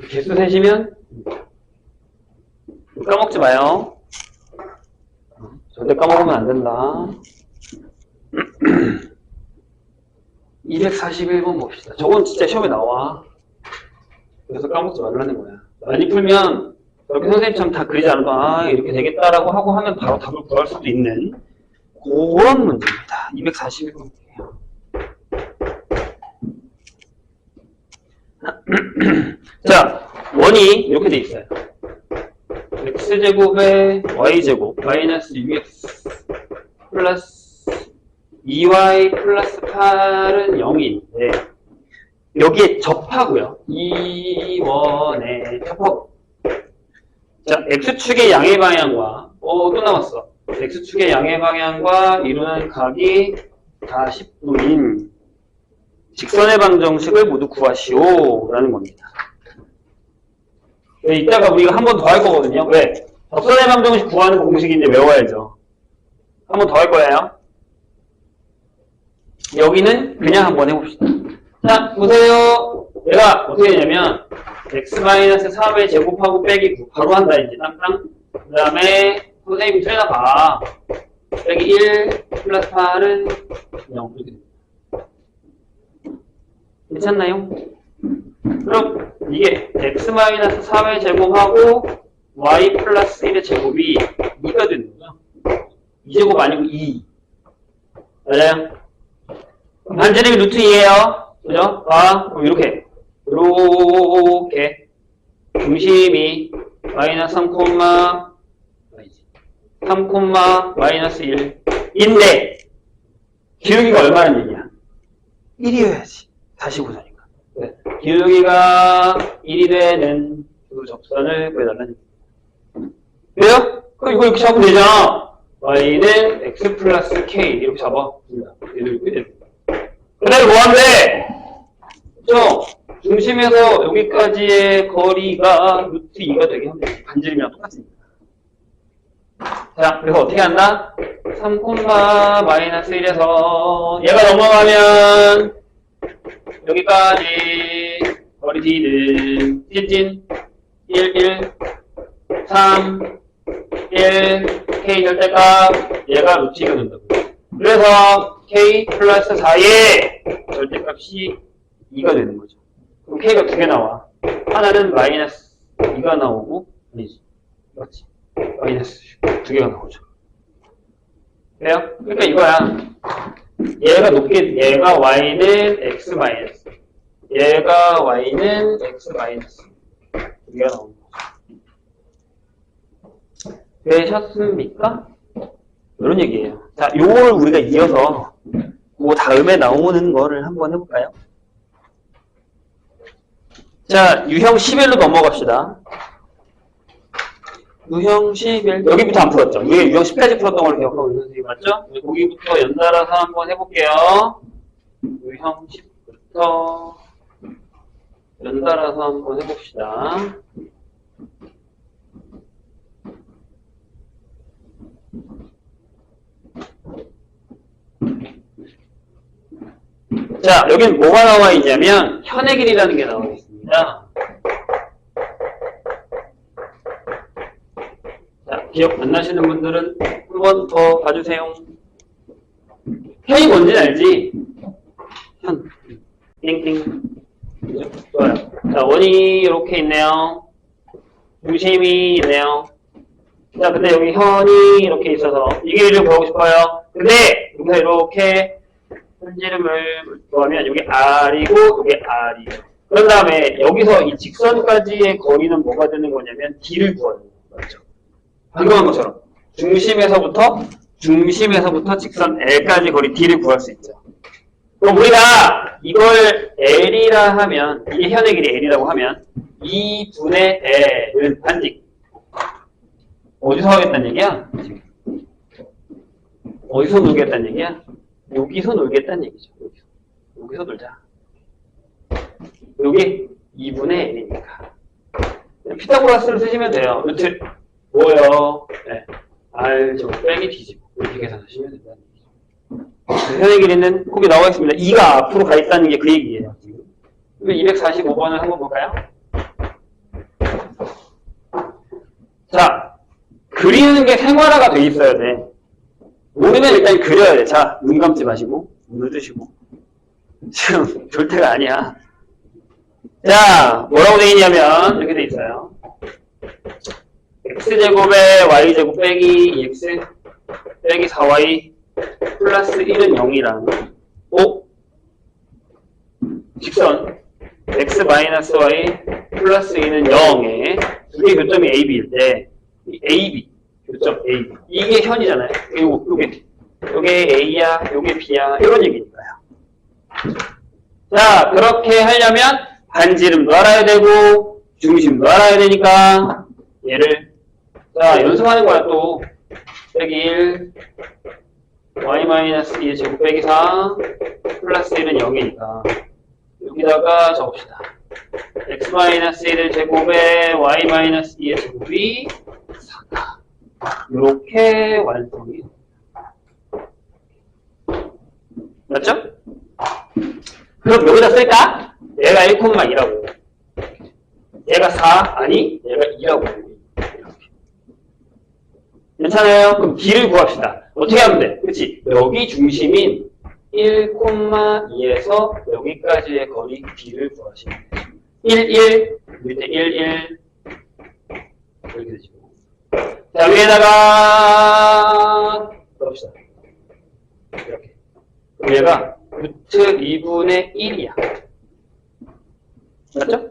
개수 세시면 까먹지 마요. 절대 까먹으면 안 된다. 241번 봅시다. 저건 진짜 시험에 나와. 그래서 까먹지 말라는 거야. 많이 풀면 이렇게 선생님처럼 다 그리지 않아도 아 이렇게 되겠다라고 하고 하면 바로 답을 구할 수도 있는 그런 문제입니다. 241번 볼게요. 자, 원이 이렇게 돼 있어요. x제곱에 y제곱 마이너스 6x 플러스 2y 플러스 8은 0인데 여기에 접하고요. 이 원에 접하고. 자, x축의 양의 방향과 또 나왔어. x축의 양의 방향과 이루는 각이 40도인 직선의 방정식을 모두 구하시오 라는 겁니다. 네, 이따가 우리가 한 번 더 할 거거든요. 왜? 접선의 방정식 구하는 공식인데 외워야죠. 한 번 더 할 거예요. 여기는 그냥 한번 해봅시다. 자, 보세요. 얘가 어떻게 되냐면 x-3의 제곱하고 빼기 9 바로 한다 이제 땅땅. 그 다음에 선생님이 틀려봐. 빼기 1 플러스 8은 0 이렇게 됩니다. 괜찮나요? 그럼 이게 x-4의 제곱하고 y 플러스 1의 제곱이 2가 되는 거죠. 2제곱 아니고 2. 맞아요? 반지름이 루트 2예요. 그죠? 이렇게. 중심이 마이너스 3, 마이너스 1인데 기울기가 얼마나 얘기야? 1이어야지. 45도니까. 네. 기울기가 1이 되는 두 접선을 구해달라는 얘기입니다. 왜요? 그럼 이거 이렇게 잡으면 되잖아. y는 x 플러스 k 이렇게 잡아. 얘들 이렇게 됩니다. 그 다음에 뭐 하면 돼? 그쵸? 중심에서 여기까지의 거리가 루트 2가 되게 하면 돼. 반지름이랑 똑같으니까. 자, 그래서 어떻게 한다? 3, 마이너스 1에서 얘가 넘어가면 여기까지 거리 d는 찐찐 1, 3, 1, k 절대값 얘가 루트 2가 된다고. 그래서 k 플러스 4의 절대값이 2가 되는 거죠. 그럼 k가 두 개 나와. 하나는 마이너스 2가 나오고 아니지. 맞지? 마이너스 두 개가 나오죠. 그래요? 그러니까 이거야. 얘가 y는 x 마이너스. 얘가 y는 x 마이너스. 두 개가 나오는 거죠. 되셨습니까? 이런 얘기예요. 자, 요걸 우리가 이어서 그 다음에 나오는 거를 한번 해볼까요? 자, 유형 11로 넘어갑시다. 유형 11. 여기부터 안 풀었죠? 이게 유형 10까지 풀었던 걸 기억하고 있는 선생님 맞죠? 거기부터 연달아서 한번 해볼게요. 유형 10부터 연달아서 한번 해봅시다. 자, 여긴 뭐가 나와 있냐면 현의 길이라는 게 나와 있습니다. 자, 기억 안 나시는 분들은 한 번 더 봐주세요. 현이 뭔지 알지? 현. 띵띵. 그죠? 좋아요. 자, 원이 이렇게 있네요. 중심이 있네요. 자, 근데 여기 현이 이렇게 있어서 이 길이를 구하고 싶어요. 근데 여기서 이렇게 현지름을 구하면 여기 R이고 여기 R이에요. 그런 다음에 여기서 이 직선까지의 거리는 뭐가 되는 거냐면 D를 구하는 거죠. 방금 한 것처럼 중심에서부터 중심에서부터 직선 L까지 거리 D를 구할 수 있죠. 그럼 우리가 이걸 L이라 하면, 이게 현의 길이 L이라고 하면 2분의 L은 반직. 어디서 하겠다는 얘기야? 어디서 놀겠다는 얘기야? 여기서 놀겠다는 얘기죠. 여기서 놀자. 여기 2분의 L이니까. 피타고라스를 쓰시면 돼요. 루트 뭐예요? 네. R 제곱 빼기 D 제곱 이렇게 계산하시면 된다는 얘기죠. 현의 길이는 거기 나와 있습니다. 2가 앞으로 가 있다는 게 그 얘기예요. 지금. 245번을 한번 볼까요? 자, 그리는 게 생활화가 돼 있어야 돼. 모르면 일단 그려야 돼. 자, 눈 감지 마시고 눈을 뜨시고. 지금 볼 때가 아니야. 자, 뭐라고 돼 있냐면 이렇게 돼 있어요. x제곱에 y제곱 빼기 2x 빼기 4y 플러스 1은 0이랑 직선 x 마이너스 y 플러스 2는 0에 두 개 교점이 AB일 때 AB 교점 AB 이게 현이잖아요. 요게 A야 요게 B야 이런 얘기니까요. 자, 그렇게 하려면 반지름도 알아야 되고 중심도 알아야 되니까 얘를 자 연습하는 거야. 또 빼기 1 y-2의 제곱 빼기 4 플러스 1은 0이니까 여기다가 적읍시다. x-1의 제곱에 y-2의 제곱이 4다. 이렇게 완성이 맞죠? 그럼 여기다 쓸까? 얘가 1,2라고 얘가 4 아니 얘가 2라고 괜찮아요? 그럼 D를 구합시다. 어떻게 하면 돼? 그치? 여기 중심인 1,2에서 여기까지의 거리 D를 구하시면 돼요. 1, 1, 밑에 1, 1 이렇게 되죠. 자, 위에다가 넣읍시다. 이렇게. 그럼 얘가 루트 2분의 1이야. 맞죠?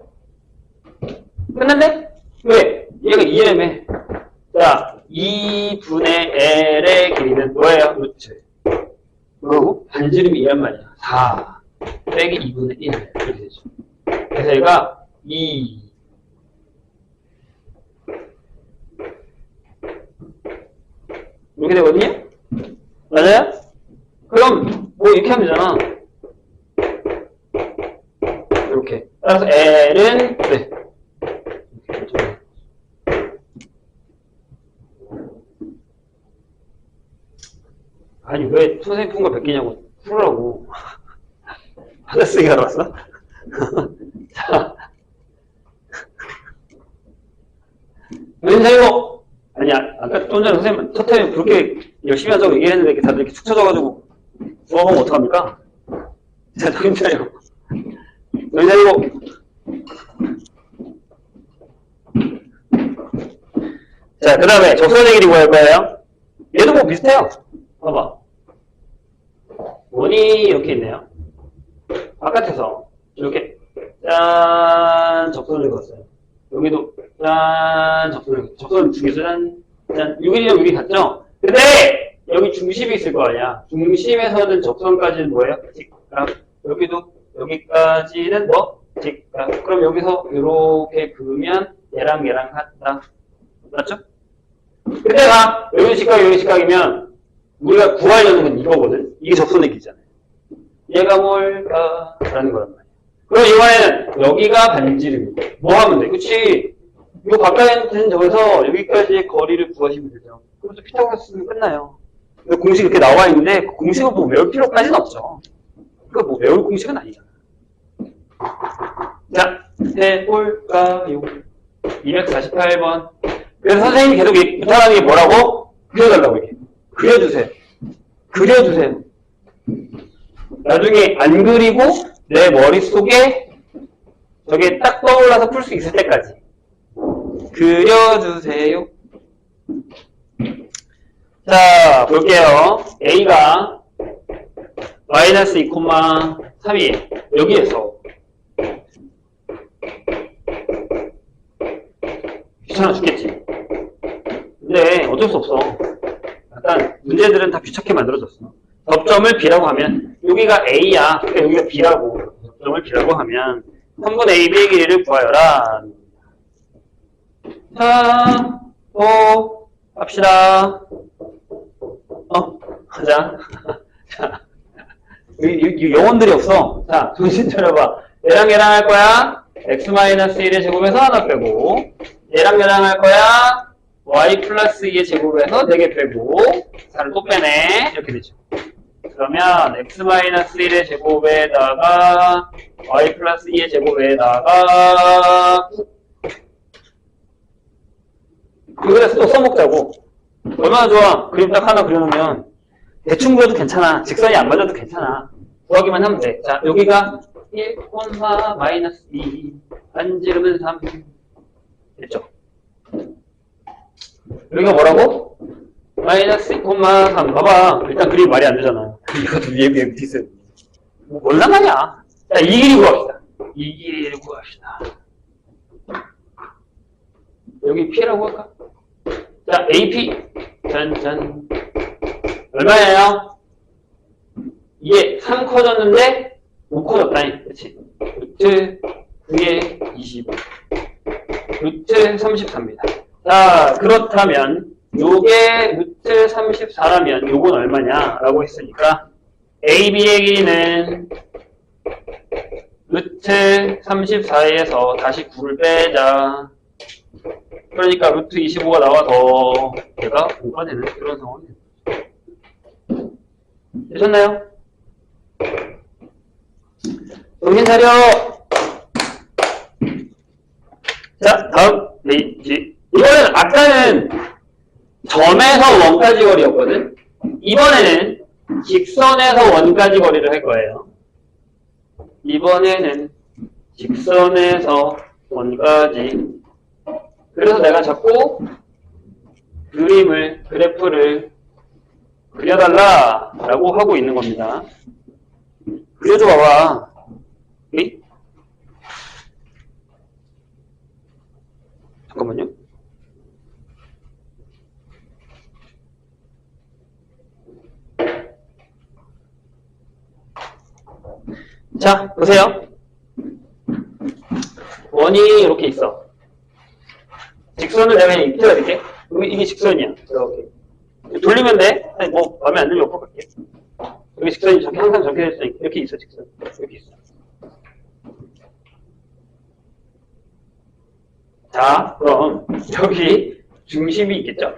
끝났네? 왜? 얘가 2라며. 자, 2분의 L의 길이는 뭐예요? 루트. 뭐라고? 반지름이 2란 말이야. 4 빼기 2분의 1 이렇게 되죠. 그래서 얘가 2 이렇게 되거든요? 맞아요? 그럼 뭐 이렇게 하면 되잖아. 이렇게. 따라서 L은 네. 아니 왜 선생님 푼 거 베끼냐고 풀으라고. 받아쓰기 하러 왔어? 자, 왼사이고 아니야 아까 좀 전에 선생님 첫 타임 그렇게 열심히 하자고 얘기했는데 이렇게 다들 이렇게 축 처져가지고 수업하면 어떡합니까? 자, 왼사이고 왼사이고 자, 그 다음에 적선의 길이 뭐 할 거예요? 얘도 뭐 비슷해요. 봐봐. 원이 이렇게 있네요. 바깥에서 이렇게 짠 적선을 그었어요. 여기도 짠 적선을 두 개서 짠 6일이랑 6이 같죠? 근데 여기 중심이 있을 거 아니야. 중심에서는 적선까지는 뭐예요? 직각. 여기도 여기까지는 뭐? 직각. 그럼 여기서 이렇게 그으면 얘랑 같다. 맞죠? 근데가 여기 직각이면 우리가 구하려는 건 이거거든. 이게 접선의 길이잖아요. 얘가 뭘까? 라는 거란 말이야. 그럼 이번에는 여기가 반지름이고 뭐 하면 돼? 그치? 이 가까이 있는 점에서 여기까지의 거리를 구하시면 되죠. 그럼 또 피타고라스 쓰면 끝나요. 공식이 이렇게 나와 있는데 그 공식을 뭐 외울 필요까지는 없죠. 그거 뭐 외울 공식은 아니잖아. 자, 해볼까요? 248번. 그래서 선생님이 계속 부탁하는 게 뭐라고? 그려달라고 이렇게. 그려주세요. 나중에 안 그리고 내 머릿속에 저게 딱 떠올라서 풀 수 있을 때까지. 그려주세요. 자, 볼게요. A가 마이너스 2,3이 여기에서 귀찮아 죽겠지. 근데 어쩔 수 없어. 약간 문제들은 다 귀찮게 만들어졌어. 접점을 B라고 하면 여기가 A야. 그러니까 여기가 B라고. 접점을 B라고 하면 3분의 A, B의 길이를 구하여라. 자, 또 합시다. 하자. 자, 이 영혼들이 없어. 자, 정신 차려봐. 얘랑 할 거야. x-1의 제곱에서 하나 빼고, 얘랑 할 거야. y 플러스 2의 제곱에서 4개 빼고, 4를 또 빼네. 이렇게 되죠. 그러면 x-1의 제곱에다가 y 플러스 2의 제곱에다가 그래서 또 써먹자고. 얼마나 좋아. 그림 딱 하나 그려놓으면 대충 그려도 괜찮아. 직선이 안 맞아도 괜찮아. 구하기만 하면 돼. 자, 여기가 1, 마이너스 2 반지름은 3 됐죠? 여기가 뭐라고? 마이너스 2, 3 봐봐. 일단 그림이 말이 안 되잖아. 이것도 위에 밑에 있어요. 뭔 상관이야. 자, 이 길이 구합시다. 이 길이를 구합시다. 여기 P라고 할까? 자, AP 짠짠 얼마예요? 이게 3 커졌는데 5 커졌다니. 그치? 루트 9에 25 루트 34입니다. 자, 그렇다면 요게 루트 34라면 요건 얼마냐 라고 했으니까 AB의 길이는 루트 34에서 다시 9를 빼자. 그러니까 루트 25가 나와서 얘가 5가 되는 그런 상황이 됩니다. 되셨나요? 정신 차려! 자, 다음 페이지. 이번에는 아까는 점에서 원까지 거리였거든? 이번에는 직선에서 원까지 거리를 할 거예요. 이번에는 직선에서 원까지. 그래서 내가 자꾸 그래프를 그려달라라고 하고 있는 겁니다. 그려줘 봐봐. 네? 잠깐만요. 자, 보세요. 원이 이렇게 있어. 직선을 내가 그냥 입혀드릴게. 이게 직선이야. 이렇게. 돌리면 돼. 아니, 뭐, 마음에 안 들면 옆으로 갈게. 여기 직선이 저렇게 항상 저렇게 될 수 있어. 이렇게 있어, 직선. 이렇게 있어. 자, 그럼, 여기 중심이 있겠죠?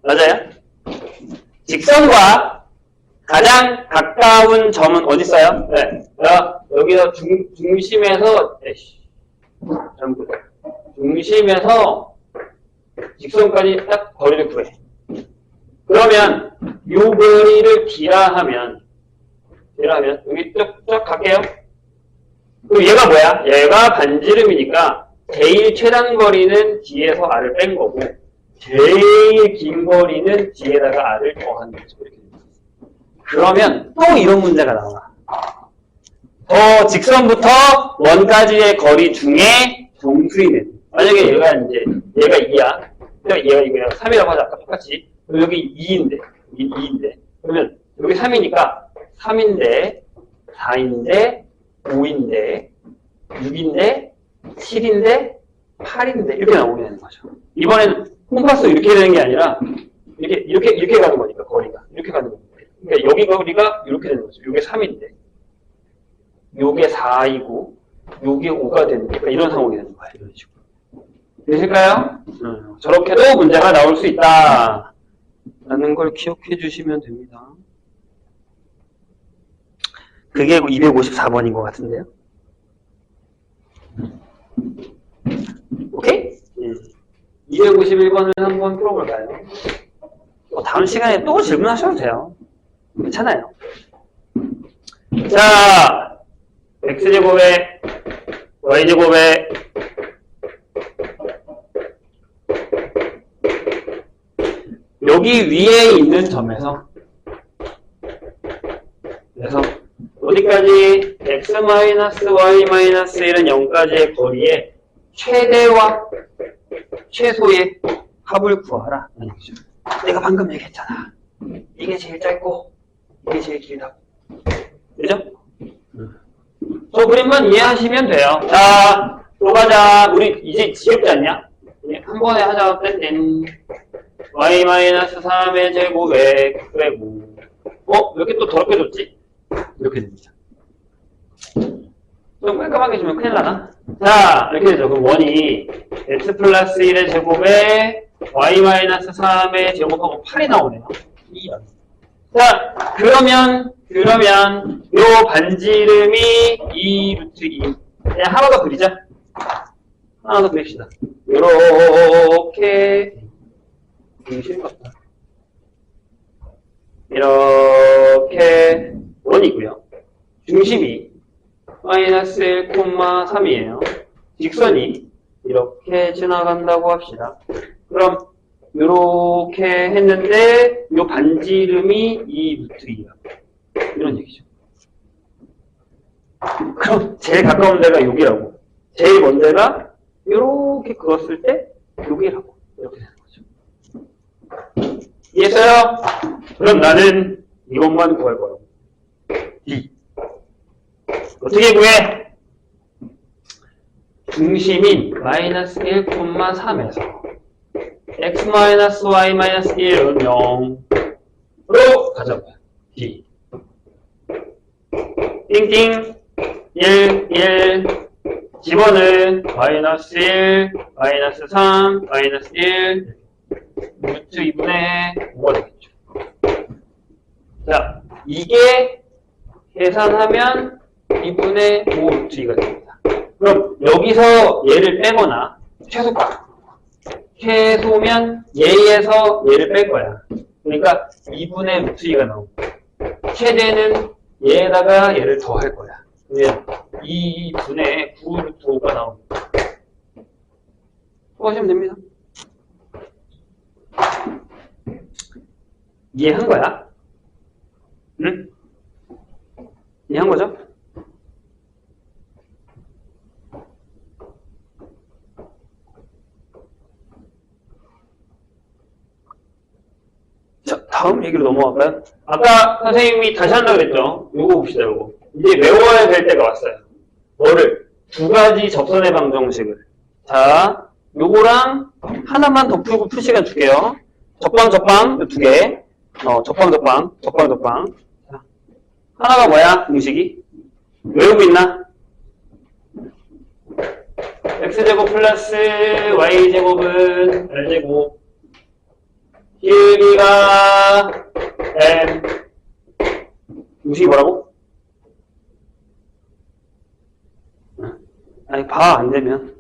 맞아요? 직선과 가장 가까운 점은 어디 있어요? 네. 여기서 중심에서, 중심에서 직선까지 딱 거리를 구해. 그러면 요 거리를 D라 하면 여기 쭉 갈게요. 그럼 얘가 뭐야? 얘가 반지름이니까 제일 최단 거리는 D에서 R을 뺀 거고 제일 긴 거리는 D에다가 R을 더한 거죠. 이렇게. 그러면 또 이런 문제가 나와. 직선부터 원까지의 거리 중에 정수이는 만약에 얘가 2야. 얘가 이거야. 3이라고 하자. 아까 똑같이. 여기 2인데. 그러면 여기 3이니까 3인데, 4인데, 5인데, 6인데, 7인데, 8인데 이렇게 나오게 되는 거죠. 이번에는 콤파스 이렇게 되는 게 아니라 이렇게 가는 거니까 거리가 이렇게 가는 거니까. 그러니까 여기 거리가 이렇게 되는 거죠. 이게 3인데, 요게 4이고, 요게 5가 되는 거니까 이런 상황이 되는 거예요. 이런 식으로. 되실까요? 저렇게도 문제가 나올 수 있다. 라는 걸 기억해 주시면 됩니다. 그게 254번인 것 같은데요. 오케이? 251번을 한번 풀어볼까요? 다음 시간에 또 질문하셔도 돼요. 괜찮아요. 자, x제곱에 y제곱에 여기 위에 있는 점에서 그래서 어디까지 x-y-1은 0까지의 거리에 최대와 최소의 합을 구하라. 내가 방금 얘기했잖아. 이게 제일 짧고 이게 제일 길다고. 그죠? 저 그림만 이해하시면 돼요. 자, 또 가자. 우리 이제 지겹지 않냐? 한 번에 하자. 땐 y-3의 제곱에 빼고 몇 개 또 더럽게 줬지? 이렇게 됩니다. 좀 깔끔하게 주면 큰일 나나? 자, 이렇게 되죠. 그럼 원이 x 플러스 1의 제곱에 y-3의 제곱하고 8이 나오네요. 자, 그러면 요 반지 이름이 2 루트 2. 그냥 하나 더 그리자. 하나 더 그립시다. 요렇게 쉬운 것 같다. 이렇게 원이고요. 중심이 마이너스 1,3이에요. 직선이 이렇게 지나간다고 합시다. 그럼 이렇게 했는데 요 반지 이름이 2 루트 2야. 이런 얘기죠. 그럼 제일 가까운 데가 여기라고. 제일 먼 데가 이렇게 그었을 때 여기라고. 이렇게 되는 거죠. 이해했어요? 그럼 나는 이것만 구할 거라고. D. 어떻게 구해? 중심인 마이너스 1,3에서 x-y-1은 0으로 가자고요. D. 띵띵 1 집어는 마이너스 1 마이너스 3 마이너스 1 루트 2분의 5가 되겠죠. 자, 이게 계산하면 2분의 5 루트 2가 됩니다. 그럼 여기서 얘를 빼거나 최소값 최소면 얘에서 얘를 뺄 거야. 그러니까 2분의 루트 2가 나오고 최대는 얘에다가 얘를 더 할 거야. 그러면 2분의 9 루트 5가 나옵니다. 수고하시면 됩니다. 이해한 거야? 응? 이해한 거죠? 자, 다음 얘기로 넘어갈까요? 아까 선생님이 다시 한다고 그랬죠? 요거 봅시다, 요거. 이제 외워야 될 때가 왔어요. 뭐를? 두 가지 접선의 방정식을. 자, 요거랑 하나만 더 풀고 풀 시간 줄게요. 접방 두 개. 접방. 자, 하나가 뭐야? 공식이? 외우고 있나? x제곱 플러스 y제곱은 r제곱 길이가 m. 공식이 뭐라고? 아니 봐 안되면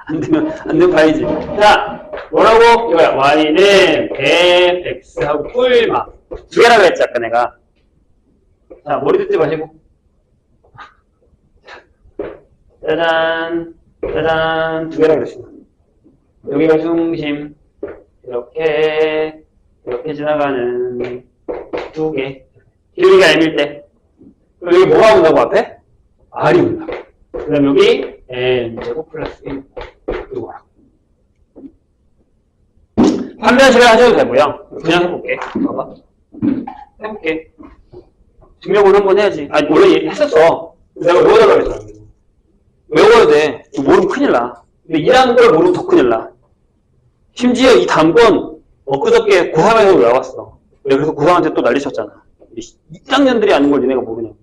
안되면 봐야지. 자 뭐라고? 이거야. y는 f, x하고 뿔마 두 개라고 했지 아까 내가. 자 머리 듣지 마시고 짜잔 두 개라고 그랬습니다. 여기가 중심 이렇게 지나가는 두 개. 길이가 m일 때 여기 뭐가 온다고 앞에? r이 온다고. 그 다음 여기 n제곱 플러스 1 이거라고. 판별식을 하셔도 되고요. 그냥 해볼게. 봐봐. 해볼게. 증명을 한번 해야지. 아니 원래 했었어. 내가 외워달라고 했잖아. 외워야 돼. 모르면 큰일 나. 근데 이라는 걸 모르면 더 큰일 나. 심지어 이 다음번 엊그저께 고3에서 외워봤어. 그래서 고3한테 또 난리쳤잖아. 1학년들이 아는 걸 니네가 모르냐고.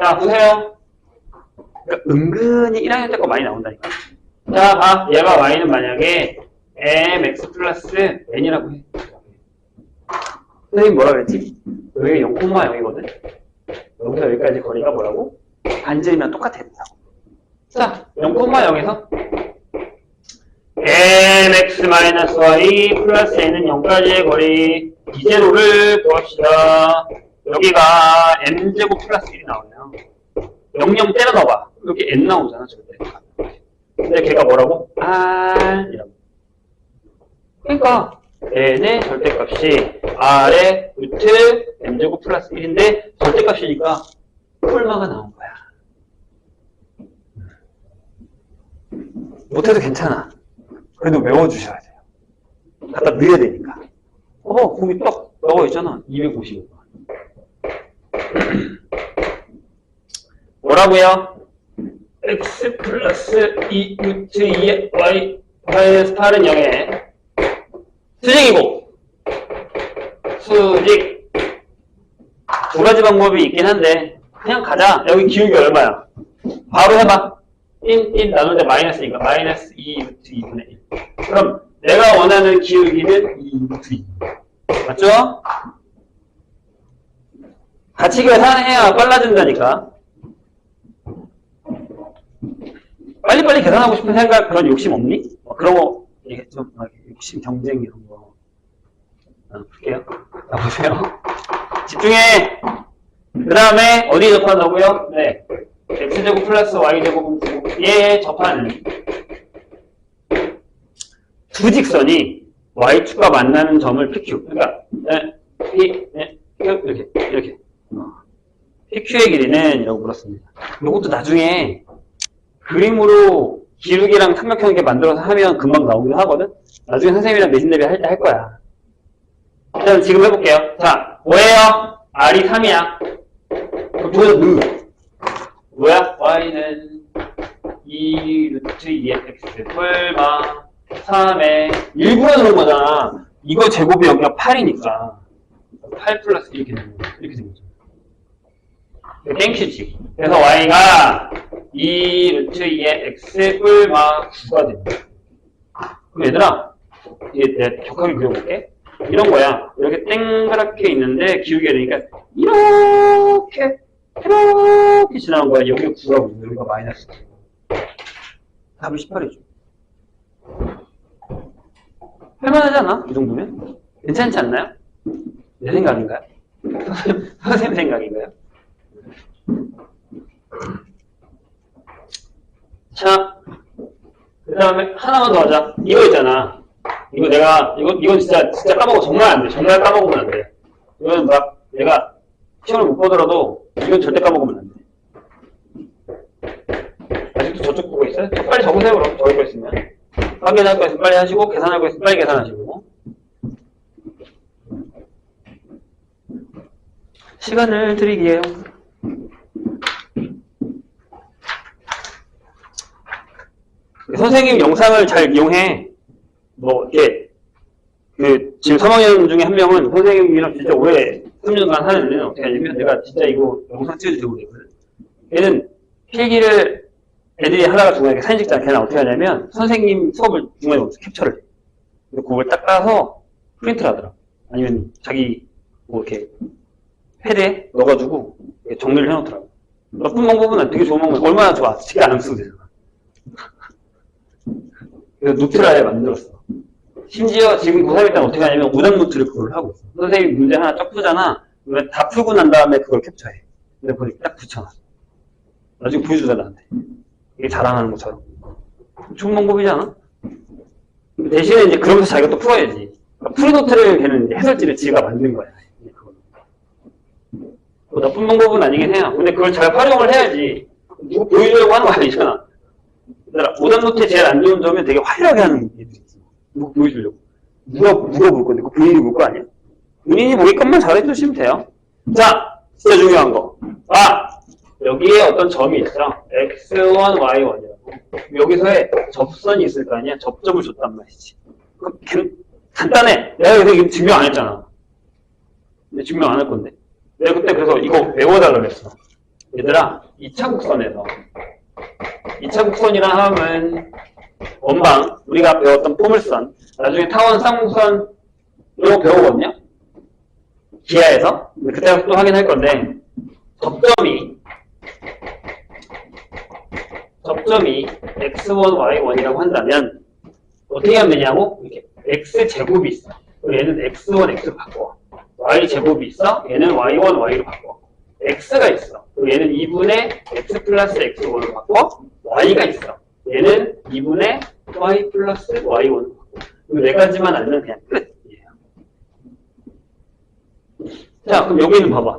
자 보세요. 그러니까 은근히 1학년 때 거 많이 나온다니까. 자 봐. 얘가 y는 만약에 mx 플러스 n이라고 해. 선생님 뭐라 그랬지? 여기 0,0이거든. 여기서 여기까지 거리가 뭐라고? 반지름이랑 똑같아야 된다고. 자 0,0에서 mx-y 플러스 n은 0까지의 거리 이제로를 구합시다. 여기가 m제곱 플러스 1이 나오네요. 00 때려 넣어봐. 여기 n 나오잖아 절대. 근데 걔가 뭐라고? r이라고. 그러니까 n의 절대값이 r의 루트 m제곱 플러스 1인데 절대값이니까 뿔마가 나온 거야. 못해도 괜찮아. 그래도 외워주셔야 돼요. 갖다 넣어야 되니까. 거기 딱 나와 있잖아. 255. 뭐라고요? x 플러스 2 루트 2의 y 마이너스 8은 0에 수직이고 수직 두 가지 방법이 있긴 한데 그냥 가자. 여기 기울기 얼마야? 바로 해봐. 1 나누는데 마이너스니까 마이너스 2 루트 2분의 1. 그럼 내가 원하는 기울기는 2 루트 2. 맞죠? 같이 계산해야 빨라진다니까. 빨리빨리 계산하고 싶은 생각, 그런 욕심 없니? 그런 거, 좀, 욕심, 경쟁 이런 거. 볼게요. 보세요. 집중해! 그 다음에, 어디 접한다고요? 네. x제곱 플러스 y제곱은 9. 얘 접하는 두 직선이 y축과 만나는 점을 PQ. 그러니까, 이렇게. PQ의 길이는 이라고 물었습니다. 이것도 나중에 그림으로 기울기랑 삼각형 이렇게 만들어서 하면 금방 나오기도 하거든? 나중에 선생님이랑 매진대비 할 때 할 거야. 일단 지금 해볼게요. 자, 뭐예요? R이 3이야. 그럼 저기서 뭐야? Y는 2 루트 2의 x 뿔마 3에 일부러 넣은 거잖아. 이거 제곱이 여기가 8이니까 8 플러스 이렇게 되는 거야. 이렇게 되는 거죠. 땡큐지. 그래서 y가 2 루트 2의 x 뿔마 9가 됩니다. 그럼 얘들아, 이게 내가 격하게 그려볼게. 이런 거야. 이렇게 땡그랗게 있는데 기울기가 되니까 이렇게 지나간 거야. 여기가 9라고, 여기가 마이너스 9. 답은 18이죠. 할만하지 않아? 이 정도면? 괜찮지 않나요? 내 생각인가요? 선생님 생각인가요? 자, 그 다음에 하나만 더 하자. 이거 있잖아. 이거 내가, 이건 진짜 까먹어. 정말 안 돼. 정말 까먹으면 안 돼. 이건 막, 내가 시험을 못 보더라도, 이건 절대 까먹으면 안 돼. 아직도 저쪽 보고 있어요? 빨리 적으세요, 그럼. 적을 거 있으면. 확인할 거 있으면 빨리 하시고, 계산할 거 있으면 빨리 계산하시고. 시간을 드리기에요. 선생님 영상을 잘 이용해. 뭐, 이렇게, 지금 3학년 중에 한 명은 선생님이랑 진짜 오래 3년간 하는 애는 어떻게 하냐면, 내가 진짜 이거 영상 찍어도 되고 그랬거든. 얘는 필기를 애들이 하다가 중간에 사진 찍잖아. 걔는 어떻게 하냐면, 선생님 수업을 중간에 캡처를 해. 그걸 딱 따서 프린트를 하더라. 아니면 자기, 뭐 이렇게, 패드에 넣어가지고 정리를 해놓더라고. 나쁜 방법은 되게 좋은 방법. 얼마나 좋아. 되게 안 쓰고 되잖아. 그래서 노트를 아예 만들었어. 심지어 지금 고3일 때는 어떻게 하냐면 오답 노트를 그걸 하고 있어. 선생님이 문제 하나 쫙 풀잖아. 그러면 다 풀고 난 다음에 그걸 캡처해. 근데 거기 딱 붙여놨어. 나중에 보여주잖아, 나한테. 이게 자랑하는 것처럼. 좋은 방법이지 않아? 대신에 이제 그러면서 자기가 또 풀어야지. 그러니까 풀이노트를 걔는 해설지를 지가 만든 거야. 뭐 나쁜 방법은 아니긴 해요. 근데 그걸 잘 활용을 해야지. 누구 보여주려고 하는 거 아니잖아. 얘들아, 오답노트에 제일 안 좋은 점은 되게 화려하게 하는 애들이 있어. 누구 보여주려고. 누가 볼 건데, 그거 본인이 볼 거 아니야? 본인이 보기것만 잘해주시면 돼요. 자, 진짜 중요한 거. 여기에 어떤 점이 있어. x1, y1이라고. 여기서의 접선이 있을 거 아니야? 접점을 줬단 말이지. 간단해. 내가 여기서 증명 안 했잖아. 근데 증명 안 할 건데. 내가 그때 그래서 이거 외워달라고 했어. 얘들아, 2차 곡선에서 2차 곡선이라 함은 원방, 우리가 배웠던 포물선, 나중에 타원 쌍곡선 이거 배우거든요? 기하에서. 그때 또 확인할 건데 접점이 x1, y1이라고 한다면 어떻게 하면 되냐고? 이렇게 x제곱이 있어. 얘는 x1, x로 바꿔. y제곱이 있어. 얘는 y1, y로 바꿔. x가 있어. 얘는 2분의 x 플러스 x1로 바꿔. y가 있어. 얘는 2분의 y 플러스 y1로 바꿔. 이 네 가지만 알면 그냥 끝이에요. 자, 그럼 여기는 봐봐.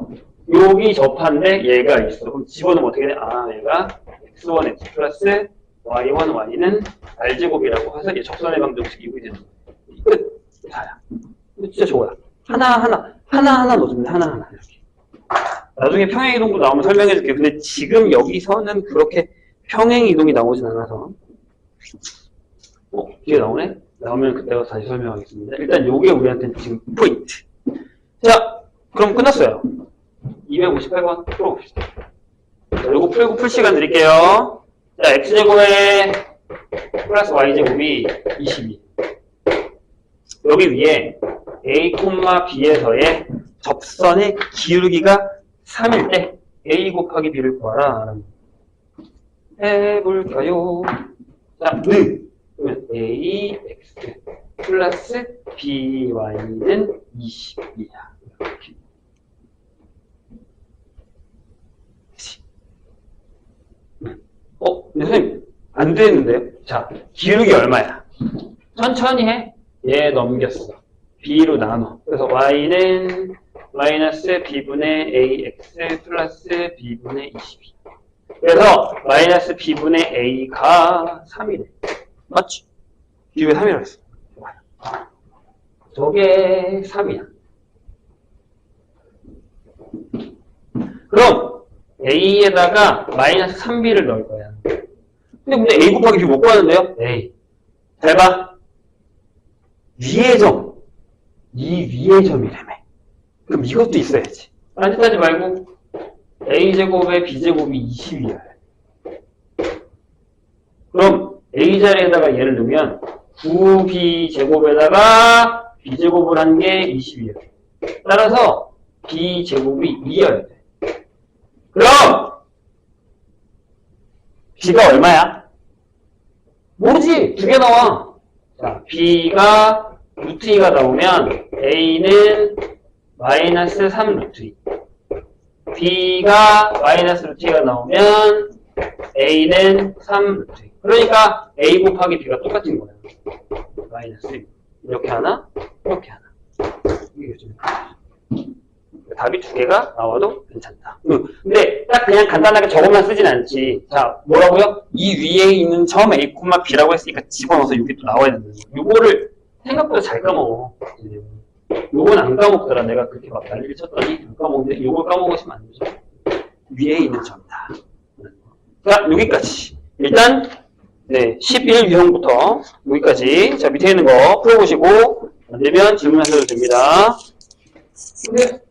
여기 접한데 얘가 있어. 그럼 집어넣으면 어떻게 돼? 얘가 x1, x 플러스 y1, y는 r제곱이라고 해서 얘 접선의 방정식 이용이 되는 거야. 끝. 다야. 이거 진짜 좋아요. 하나하나 하나하나 넣어줍니다. 하나하나. 이렇게. 나중에 평행이동도 나오면 설명해줄게요. 근데 지금 여기서는 그렇게 평행이동이 나오진 않아서. 이게 나오네? 나오면 그때가 다시 설명하겠습니다. 일단 요게 우리한테 지금 포인트. 자, 그럼 끝났어요. 258번 풀어봅시다. 자, 요거 풀고 풀 시간 드릴게요. 자, x제곱에 플러스 y제곱이 22. 여기 위에 a, b에서의 접선의 기울기가 3일 때 a 곱하기 b를 구하라. 해볼까요? 자, 그러면 a, x 플러스 b, y는 20이야. 이렇게. 선생님, 안 되는데요? 자, 기울기 얼마야? 천천히 해. 얘 넘겼어. b로 나눠. 그래서 y는 마이너스 b분의 ax 플러스 b분의 22. 그래서 마이너스 b분의 a가 3이래. 맞지? 기울기 3이라고 했어. 저게 3이야. 그럼 a에다가 마이너스 3b를 넣을 거야. 근데 a 곱하기 b 못 구하는데요? 에이. 잘 봐. 위의 점. 이 위의 점이라며. 그럼 이것도 있어야지. 딴짓하지 말고 a제곱에 b제곱이 20이야. 그럼 a 자리에다가 얘를 넣으면 9b제곱에다가 b제곱을 한 게 20이에요. 따라서 b제곱이 2여야 돼. 그럼 b가 얼마야? 모르지. 두 개 나와. 자, b가 루트 2가 나오면 a는 마이너스 3 루트 2. b가 마이너스 루트 2가 나오면 a는 3 루트 2. 그러니까 a 곱하기 b가 똑같은 거야. 마이너스 2. 이렇게 하나, 이렇게 하나. 이게 요즘 답이 두 개가 나와도 괜찮다. 근데 딱 그냥 간단하게 저것만 쓰진 않지. 자, 뭐라고요? 이 위에 있는 점 a, b라고 했으니까 집어넣어서 여기 또 나와야 된다. 요거를 생각보다 잘 까먹어. 요건 안 까먹더라. 내가 그렇게 막 난리를 쳤더니 안 까먹는데 요걸 까먹으시면 안 되죠. 위에 있는 점이다. 자, 여기까지. 일단 11 유형부터 여기까지. 자, 밑에 있는 거 풀어보시고 안 되면 질문하셔도 됩니다. 근데